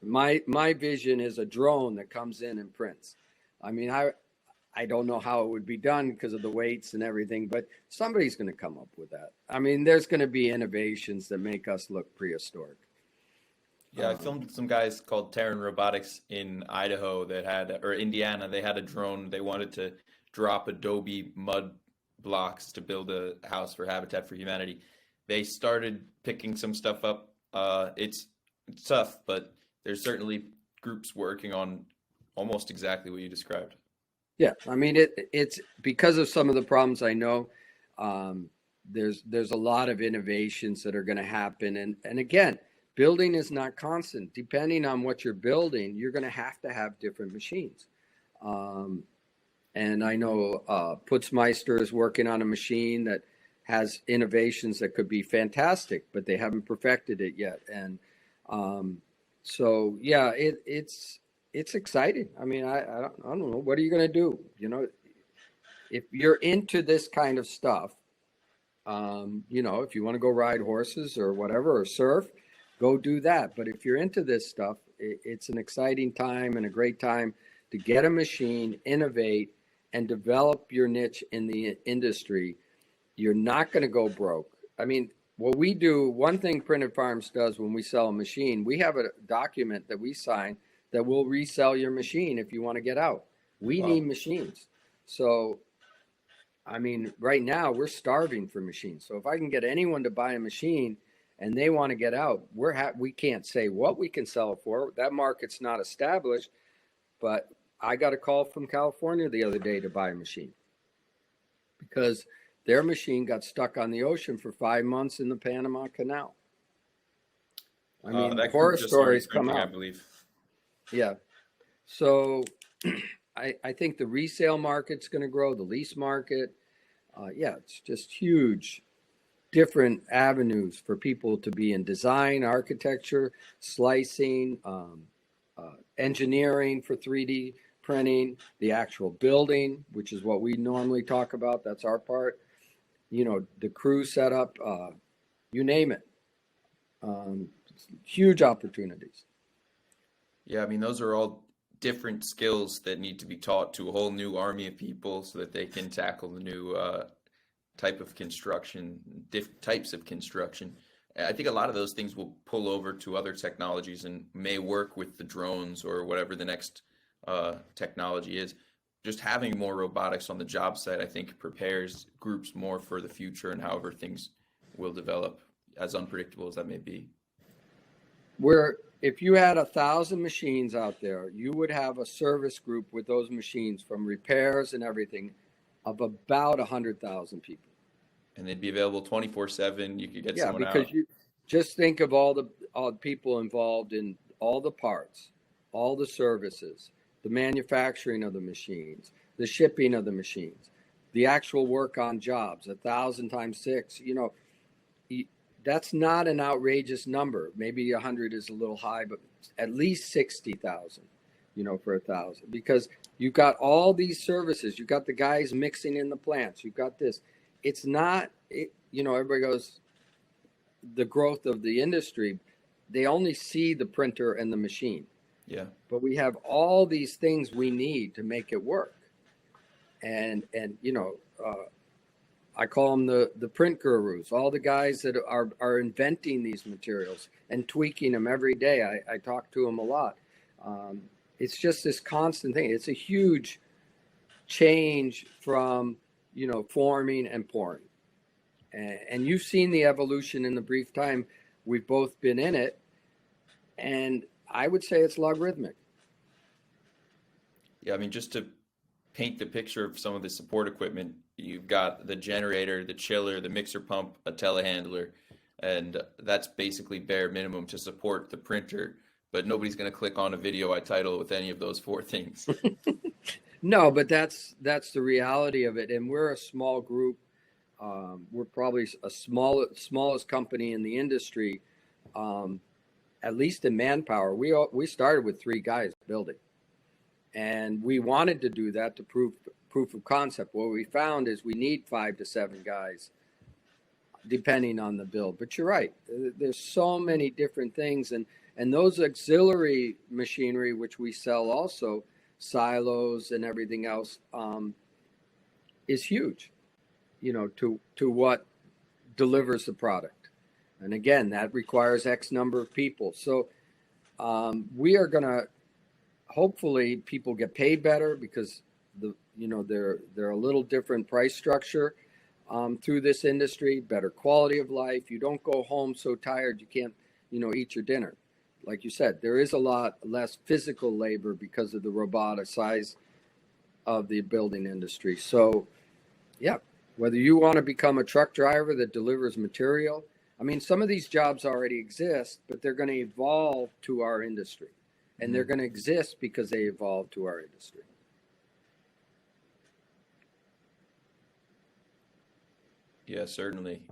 my vision is a drone that comes in and prints. I mean, I don't know how it would be done because of the weights and everything, but somebody's going to come up with that. I mean, there's going to be innovations that make us look prehistoric. Yeah, I filmed some guys called Terran Robotics in Idaho that had, or Indiana, they had a drone. They wanted to drop Adobe mud blocks to build a house for Habitat for Humanity. They started picking some stuff up. It's tough, but there's certainly groups working on almost exactly what you described. Yeah, I mean it's because of some of the problems I know. There's a lot of innovations that are going to happen, and again, building is not constant. Depending on what you're building, you're going to have different machines. And I know Putzmeister is working on a machine that has innovations that could be fantastic, but they haven't perfected it yet. And so yeah, it's exciting. I mean, I don't know. What are you going to do? You know, if you're into this kind of stuff, you know, if you want to go ride horses or whatever, or surf, go do that. But if you're into this stuff, it's an exciting time and a great time to get a machine, innovate, and develop your niche in the industry. You're not going to go broke. I mean, what we do, one thing Printed Farms does when we sell a machine, we have a document that we sign that will resell your machine if you want to get out. We Wow. need machines. So, I mean, right now we're starving for machines. So if I can get anyone to buy a machine and they want to get out, we can't say what we can sell it for. That market's not established. But I got a call from California the other day to buy a machine because their machine got stuck on the ocean for 5 months in the Panama Canal. I mean, That horror group just started stories come printing, I out. believe. Yeah. So I think the resale market's going to grow, the lease market. Yeah, it's just huge, different avenues for people to be in design, architecture, slicing, engineering for 3D printing, the actual building, which is what we normally talk about. That's our part. You know, the crew setup, you name it. Huge opportunities. Yeah, I mean, those are all different skills that need to be taught to a whole new army of people so that they can tackle the new type of construction, types of construction. I think a lot of those things will pull over to other technologies and may work with the drones or whatever the next technology is. Just having more robotics on the job site, I think, prepares groups more for the future and however things will develop, as unpredictable as that may be. Where if you had 1,000 machines out there, you would have a service group with those machines from repairs and everything of about 100,000 people. And they'd be available 24/7. You could get Yeah, someone because out. you just think of all the people involved in all the parts, all the services, the manufacturing of the machines, the shipping of the machines, the actual work on jobs, 1,000 times 6. You know, that's not an outrageous number. Maybe 100 is a little high, but at least 60,000. You know, for 1,000, because you've got all these services. You've got the guys mixing in the plants. You've got this. It's not, you know, everybody goes, the growth of the industry, they only see the printer and the machine. Yeah. But we have all these things we need to make it work. And you know, I call them the print gurus, all the guys that are inventing these materials and tweaking them every day. I talk to them a lot. It's just this constant thing. It's a huge change from, you know, forming and pouring. And you've seen the evolution in the brief time we've both been in it. And I would say it's logarithmic. Yeah, I mean, just to paint the picture of some of the support equipment, you've got the generator, the chiller, the mixer pump, a telehandler, and that's basically bare minimum to support the printer. But nobody's going to click on a video I title with any of those four things. No, but that's the reality of it. And we're a small group. We're probably a smallest company in the industry, at least in manpower. We started with 3 guys building, and we wanted to do that to proof of concept. What we found is we need 5 to 7 guys depending on the build. But you're right. There's so many different things, and those auxiliary machinery, which we sell also, silos and everything else, is huge. To what delivers the product. And again, that requires X number of people. So we are going to, hopefully people get paid better because they're a little different price structure through this industry, better quality of life. You don't go home so tired you can't, eat your dinner. Like you said, there is a lot less physical labor because of the roboticized of the building industry. So, yeah, whether you want to become a truck driver that delivers material, I mean, some of these jobs already exist, but they're going to evolve to our industry. And they're going to exist because they evolve to our industry. Yeah, certainly.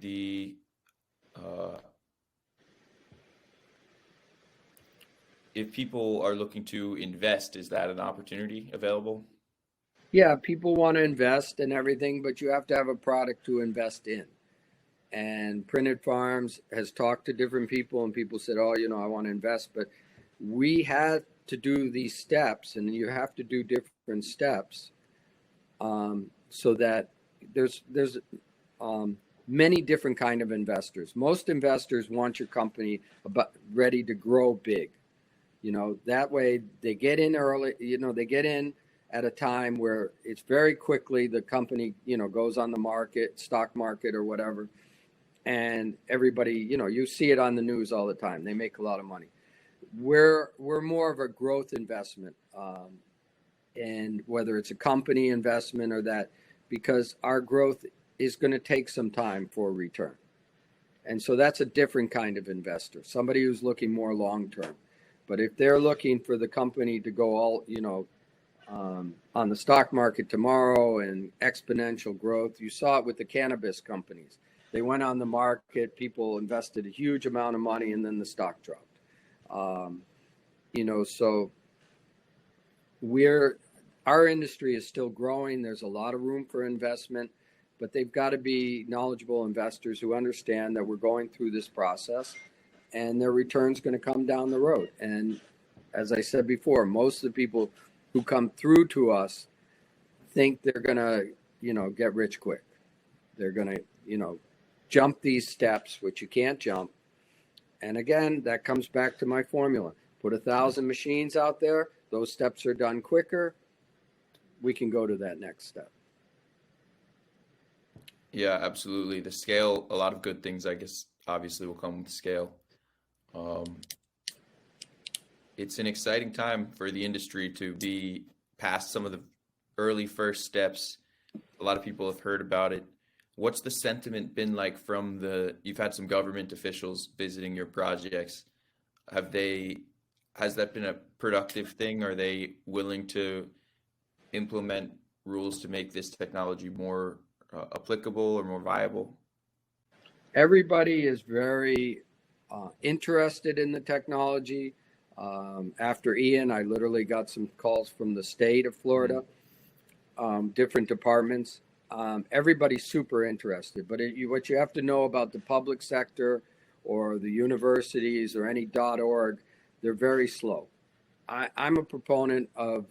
The if people are looking to invest, is that an opportunity available? Yeah, people want to invest in everything, but you have to have a product to invest in. And Printed Farms has talked to different people, and people said, "Oh, I want to invest," but we had to do these steps, and you have to do different steps, so that there's many different kind of investors. Most investors want your company ready to grow big. That way they get in early. They get in at a time where it's very quickly the company goes on the market, stock market or whatever, and everybody you see it on the news all the time. They make a lot of money. We're more of a growth investment, and whether it's a company investment or that, because our growth is going to take some time for a return. And so that's a different kind of investor, somebody who's looking more long term. But if they're looking for the company to go all, on the stock market tomorrow and exponential growth, you saw it with the cannabis companies. They went on the market, people invested a huge amount of money, and then the stock dropped. So our industry is still growing. There's a lot of room for investment, but they've got to be knowledgeable investors who understand that we're going through this process and their return's going to come down the road. And as I said before, most of the people who come through to us think they're going to, get rich quick. They're going to, jump these steps, which you can't jump. And again, that comes back to my formula. Put 1,000 machines out there. Those steps are done quicker. We can go to that next step. Yeah, absolutely. The scale, a lot of good things, I guess, obviously will come with scale. It's an exciting time for the industry to be past some of the early first steps. A lot of people have heard about it. What's the sentiment been like you've had some government officials visiting your projects. Has that been a productive thing? Are they willing to implement rules to make this technology more applicable or more viable? Everybody is very interested in the technology. After Ian, I literally got some calls from the state of Florida, different departments. Everybody's super interested, but what you have to know about the public sector or the universities or any .org, they're very slow. I'm a proponent of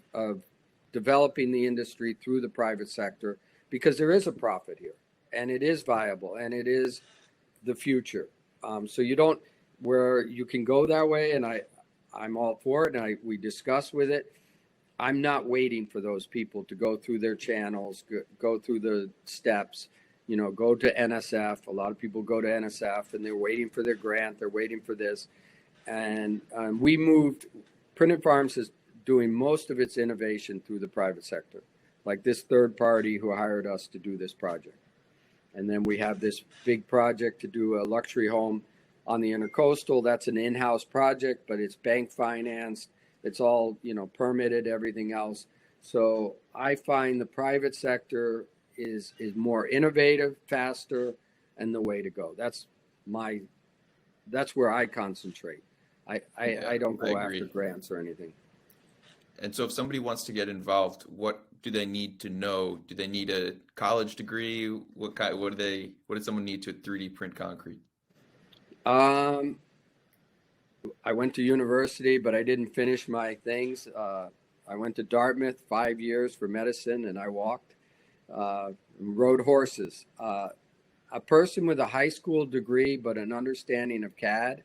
developing the industry through the private sector because there is a profit here and it is viable and it is the future. So where you can go that way, and I'm all for it, and we discuss with it. I'm not waiting for those people to go through their channels, go through the steps, go to NSF. A lot of people go to NSF and they're waiting for their grant. They're waiting for this. And Printed Farms is doing most of its innovation through the private sector, like this third party who hired us to do this project. And then we have this big project to do a luxury home on the Intercoastal. That's an in-house project, but it's bank financed. It's all, permitted, everything else. So I find the private sector is more innovative, faster, and the way to go. That's where I concentrate. I don't go after grants or anything. And so if somebody wants to get involved, what do they need to know? Do they need a college degree? What does someone need to 3D print concrete? Um, I went to university, but I didn't finish my things. I went to Dartmouth 5 years for medicine, and I walked, rode horses. A person with a high school degree but an understanding of CAD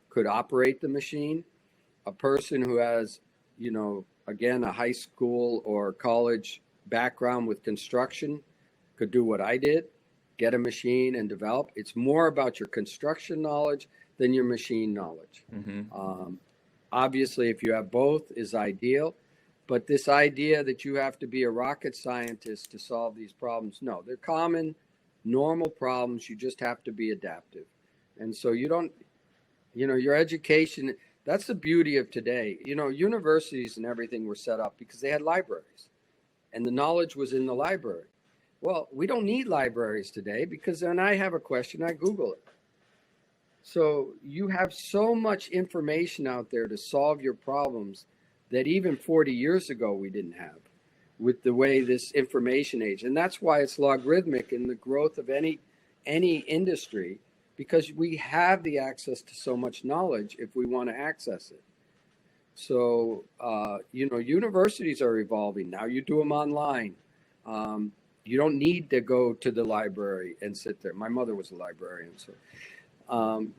could operate the machine. A person who has, again, a high school or college background with construction could do what I did, get a machine and develop. It's more about your construction knowledge than your machine knowledge. Obviously, if you have both is ideal, but this idea that you have to be a rocket scientist to solve these problems, no, they're common, normal problems. You just have to be adaptive. And so you don't, your education, that's the beauty of today. Universities and everything were set up because they had libraries and the knowledge was in the library. Well, we don't need libraries today because when I have a question, I Google it. So you have so much information out there to solve your problems that even 40 years ago we didn't have with the way this information age. And that's why it's logarithmic in the growth of any industry, because we have the access to so much knowledge if we want to access it. So, universities are evolving. Now you do them online. You don't need to go to the library and sit there. My mother was a librarian, so.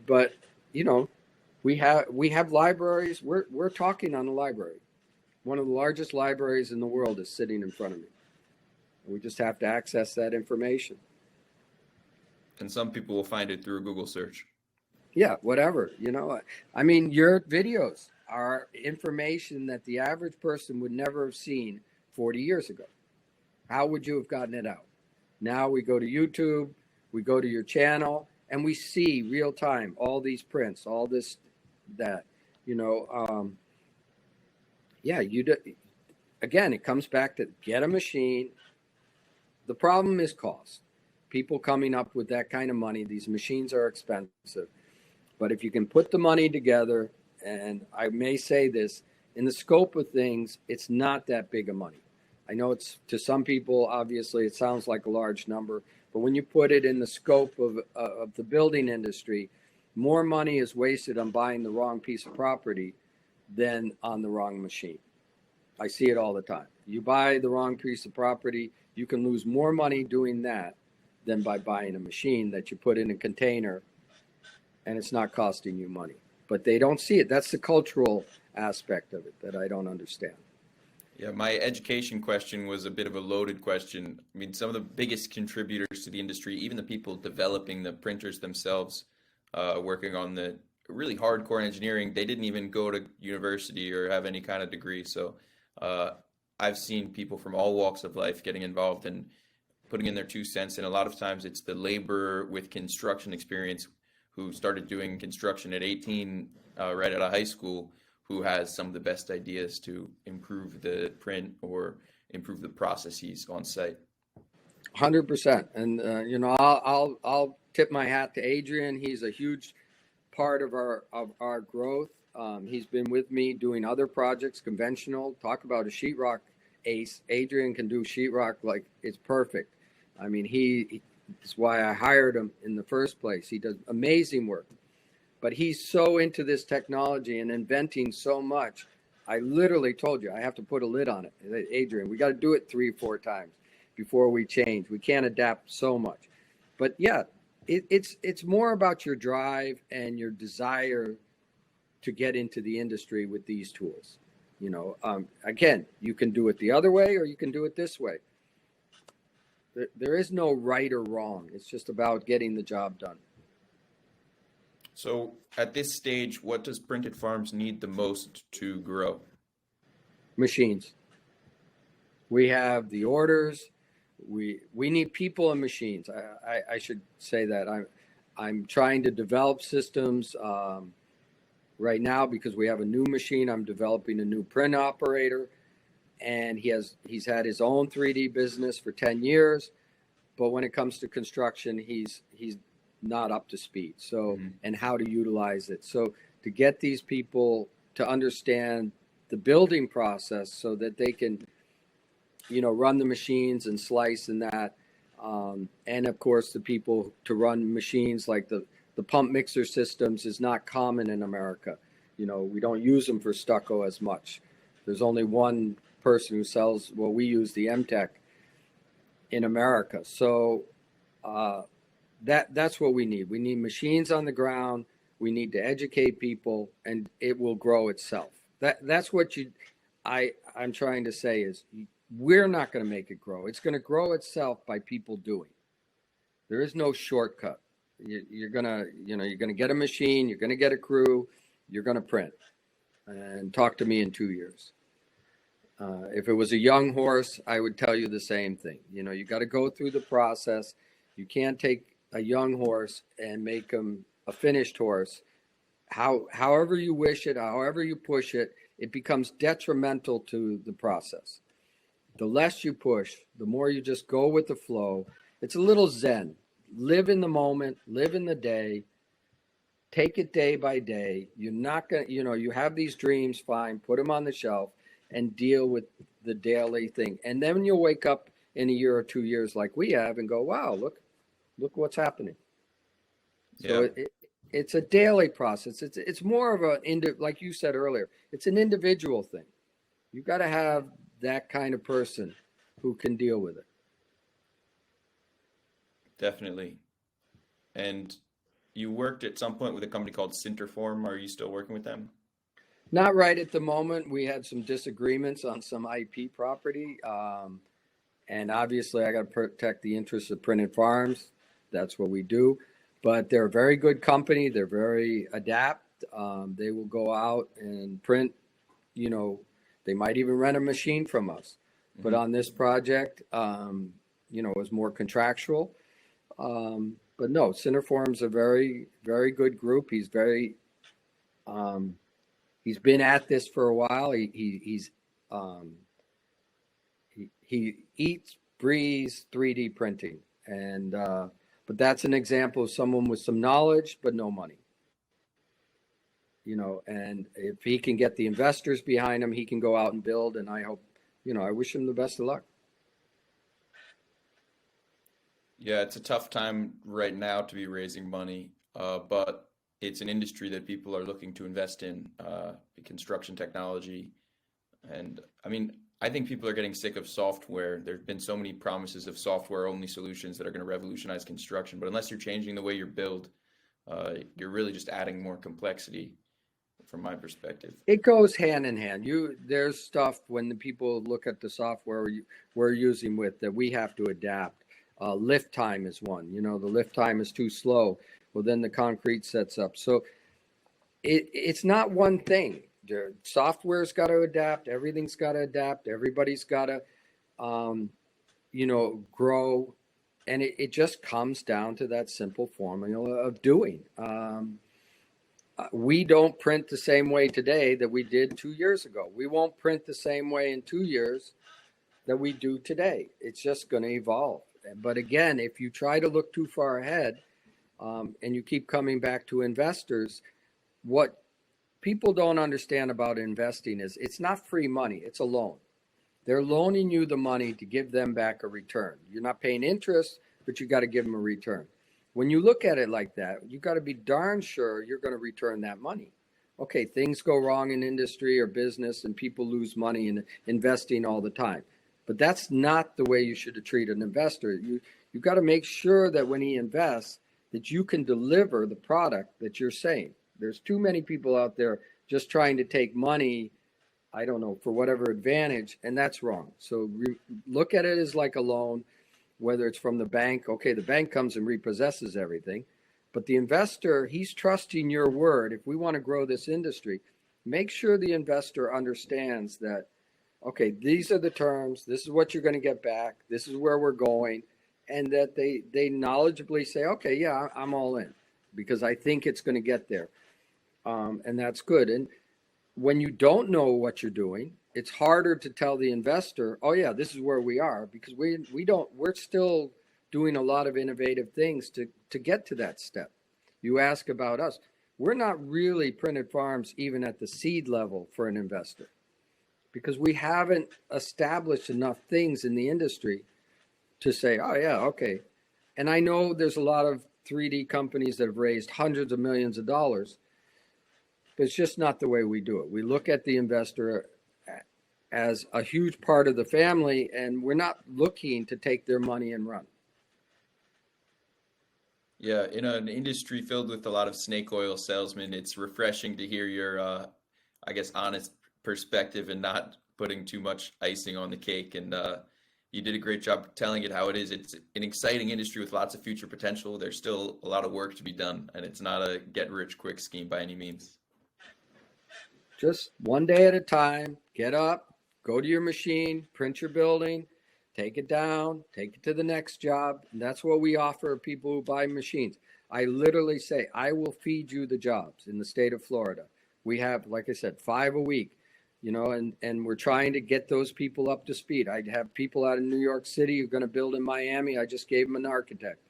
But we have libraries. We're talking on the library. One of the largest libraries in the world is sitting in front of me. We just have to access that information. And some people will find it through a Google search. Yeah, whatever. I mean, your videos are information that the average person would never have seen 40 years ago. How would you have gotten it out? Now we go to YouTube, we go to your channel, and we see real time all these prints, all this, that, again, it comes back to get a machine. The problem is cost. People coming up with that kind of money, these machines are expensive. But if you can put the money together, and I may say this, in the scope of things, it's not that big of money. I know it's, to some people, obviously, it sounds like a large number, but when you put it in the scope of the building industry, more money is wasted on buying the wrong piece of property than on the wrong machine. I see it all the time. You buy the wrong piece of property, you can lose more money doing that than by buying a machine that you put in a container and it's not costing you money. But they don't see it. That's the cultural aspect of it that I don't understand. Yeah, my education question was a bit of a loaded question. I mean, some of the biggest contributors to the industry, even the people developing the printers themselves, working on the really hardcore engineering, they didn't even go to university or have any kind of degree. So I've seen people from all walks of life getting involved and putting in their 2 cents. And a lot of times it's the laborer with construction experience who started doing construction at 18, right out of high school, who has some of the best ideas to improve the print or improve the processes on site. 100%. And I'll tip my hat to Adrian. He's a huge part of our growth. He's been with me doing other projects, conventional. Talk about a sheetrock ace. Adrian can do sheetrock like it's perfect. I mean, it's why I hired him in the first place. He does amazing work. But he's so into this technology and inventing so much. I literally told you I have to put a lid on it. Adrian, we got to do it 3 or 4 times before we change. We can't adapt so much. But yeah, it's more about your drive and your desire to get into the industry with these tools. Again, you can do it the other way or you can do it this way. There is no right or wrong. It's just about getting the job done. So at this stage, what does Printed Farms need the most to grow? Machines. We have the orders. We need people and machines. I should say that I'm trying to develop systems right now because we have a new machine. I'm developing a new print operator, and he's had his own 3D business for 10 years, but when it comes to construction, he's not up to speed. So, and how to utilize it. So to get these people to understand the building process so that they can, run the machines and slice and that. And of course, the people to run machines like the pump mixer systems is not common in America. We don't use them for stucco as much. There's only one person who sells, well, we use the MTech in America. So that's what we need. We need machines on the ground. We need to educate people, and it will grow itself. That's what I'm trying to say is we're not going to make it grow. It's going to grow itself by people doing. There is no shortcut. You're gonna get a machine. You're gonna get a crew. You're gonna print, and talk to me in 2 years. If it was a young horse, I would tell you the same thing. You got to go through the process. You can't take a young horse and make him a finished horse. However you wish it, however you push it, it becomes detrimental to the process. The less you push, the more you just go with the flow. It's a little Zen. Live in the moment, live in the day, take it day by day. You're not going to, you have these dreams, fine, put them on the shelf and deal with the daily thing. And then you'll wake up in a year or 2 years like we have and go, wow, look what's happening. So it's a daily process. It's more of like you said earlier, it's an individual thing. You got to have that kind of person who can deal with it. Definitely. And you worked at some point with a company called Sinterform. Are you still working with them? Not right at the moment. We had some disagreements on some IP property. And obviously I got to protect the interests of Printed Farms. That's what we do. But they're a very good company. They're very adept. They will go out and print, they might even rent a machine from us. Mm-hmm. But on this project, it was more contractual. But no, Sinterform's a very, very good group. He's he's been at this for a while. He eats, breathes 3D printing. And, but that's an example of someone with some knowledge, but no money. And if he can get the investors behind him, he can go out and build. And I hope, I wish him the best of luck. Yeah, it's a tough time right now to be raising money, but it's an industry that people are looking to invest in, construction technology. And I mean, I think people are getting sick of software. There have been so many promises of software-only solutions that are going to revolutionize construction, but unless you're changing the way you build, you're really just adding more complexity from my perspective. It goes hand in hand. There's stuff when the people look at the software we're using with that we have to adapt. Lift time is one. The lift time is too slow. Well, then the concrete sets up. So it's not one thing. The software's got to adapt. Everything's got to adapt. Everybody's got to, grow. And it just comes down to that simple formula of doing. We don't print the same way today that we did 2 years ago. We won't print the same way in 2 years that we do today. It's just going to evolve. But again, if you try to look too far ahead and you keep coming back to investors, what people don't understand about investing is it's not free money. It's a loan. They're loaning you the money to give them back a return. You're not paying interest, but you got to give them a return. When you look at it like that, you got to be darn sure you're going to return that money. Okay, things go wrong in industry or business and people lose money in investing all the time. But that's not the way you should treat an investor. You got to make sure that when he invests, that you can deliver the product that you're saying. There's too many people out there just trying to take money, I don't know, for whatever advantage, and that's wrong. So look at it as like a loan, whether it's from the bank. Okay, the bank comes and repossesses everything, but the investor, he's trusting your word. If we want to grow this industry, make sure the investor understands that, okay, these are the terms, this is what you're going to get back, this is where we're going, and that they knowledgeably say, okay, yeah, I'm all in because I think it's going to get there. And that's good. And when you don't know what you're doing, it's harder to tell the investor, oh yeah, this is where we are, because we're still doing a lot of innovative things to get to that step. You ask about us. We're not really Printed Farms even at the seed level for an investor. because we haven't established enough things in the industry to say, oh yeah, okay. And I know there's a lot of 3D companies that have raised hundreds of millions of dollars, but it's just not the way we do it. We look at the investor as a huge part of the family, and we're not looking to take their money and run. Yeah, in an industry filled with a lot of snake oil salesmen, it's refreshing to hear your, I guess, honest perspective and not putting too much icing on the cake. And you did a great job telling it how it is. It's an exciting industry with lots of future potential. There's still a lot of work to be done, and it's not a get rich quick scheme by any means. Just one day at a time, get up, go to your machine, print your building, take it down, take it to the next job. And that's what we offer people who buy machines. I literally say, I will feed you the jobs in the state of Florida. We have, like I said, 5 a week, and we're trying to get those people up to speed. I have people out in New York City who are going to build in Miami. I just gave them an architect.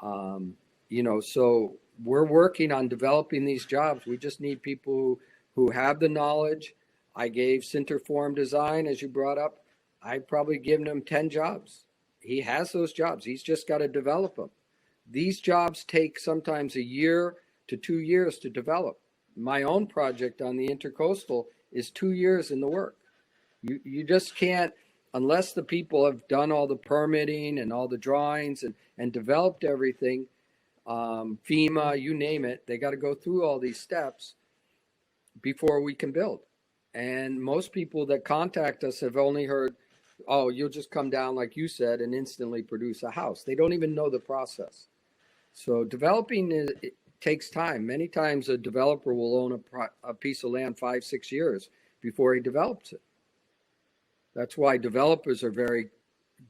So we're working on developing these jobs. We just need people who have the knowledge. I gave Centerform Design, as you brought up. I've probably given him 10 jobs. He has those jobs. He's just got to develop them. These jobs take sometimes a year to 2 years to develop. My own project on the Intercoastal is 2 years in the work. You just can't, unless the people have done all the permitting and all the drawings and developed everything, FEMA, you name it, they got to go through all these steps before we can build. And most people that contact us have only heard, oh, you'll just come down, like you said, and instantly produce a house. They don't even know the process. So developing it takes time. Many times a developer will own a piece of land 5-6 years before he develops it. That's why developers are very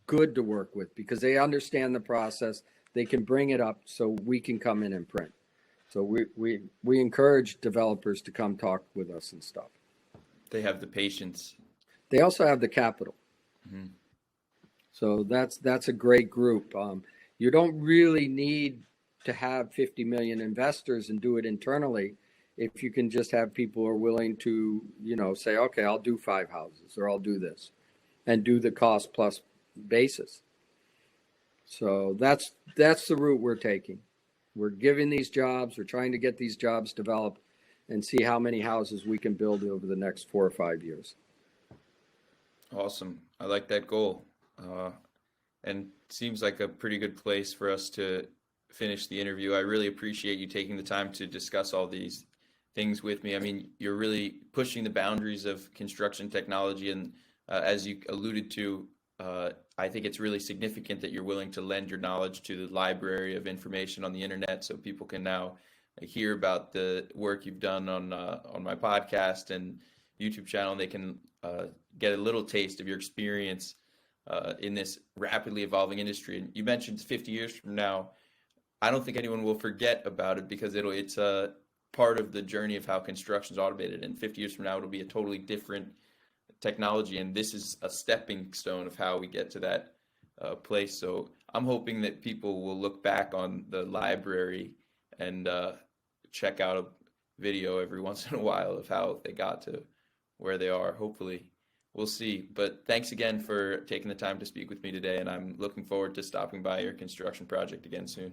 good to work with, because they understand the process. They can bring it up so we can come in and print. So we encourage developers to come talk with us and stuff. They have the patience. They also have the capital. Mm-hmm. So that's a great group. You don't really need to have 50 million investors and do it internally. If you can just have people who are willing to, say, okay, I'll do 5 houses or I'll do this, and do the cost plus basis. So that's the route we're taking. We're giving these jobs. We're trying to get these jobs developed and see how many houses we can build over the next 4 or 5 years. Awesome. I like that goal. And seems like a pretty good place for us to finish the interview. I really appreciate you taking the time to discuss all these things with me. I mean, you're really pushing the boundaries of construction technology. And as you alluded to, I think it's really significant that you're willing to lend your knowledge to the library of information on the internet, so people can now hear about the work you've done on my podcast and YouTube channel. And they can get a little taste of your experience in this rapidly evolving industry. And you mentioned 50 years from now, I don't think anyone will forget about it, because it's a part of the journey of how construction is automated. And 50 years from now, it'll be a totally different technology. And this is a stepping stone of how we get to that place. So I'm hoping that people will look back on the library and check out a video every once in a while of how they got to where they are. Hopefully. We'll see. But thanks again for taking the time to speak with me today. And I'm looking forward to stopping by your construction project again soon.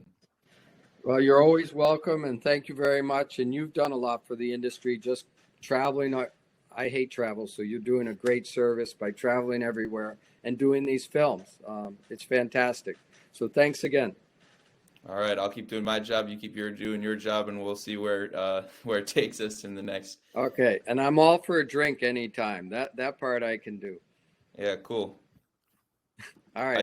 Well, you're always welcome, and thank you very much. And you've done a lot for the industry, just traveling. I hate travel, so you're doing a great service by traveling everywhere and doing these films. It's fantastic. So thanks again. All right, I'll keep doing my job. You keep doing your job, and we'll see where it takes us in the next. Okay, and I'm all for a drink anytime. That part I can do. Yeah, cool. All right.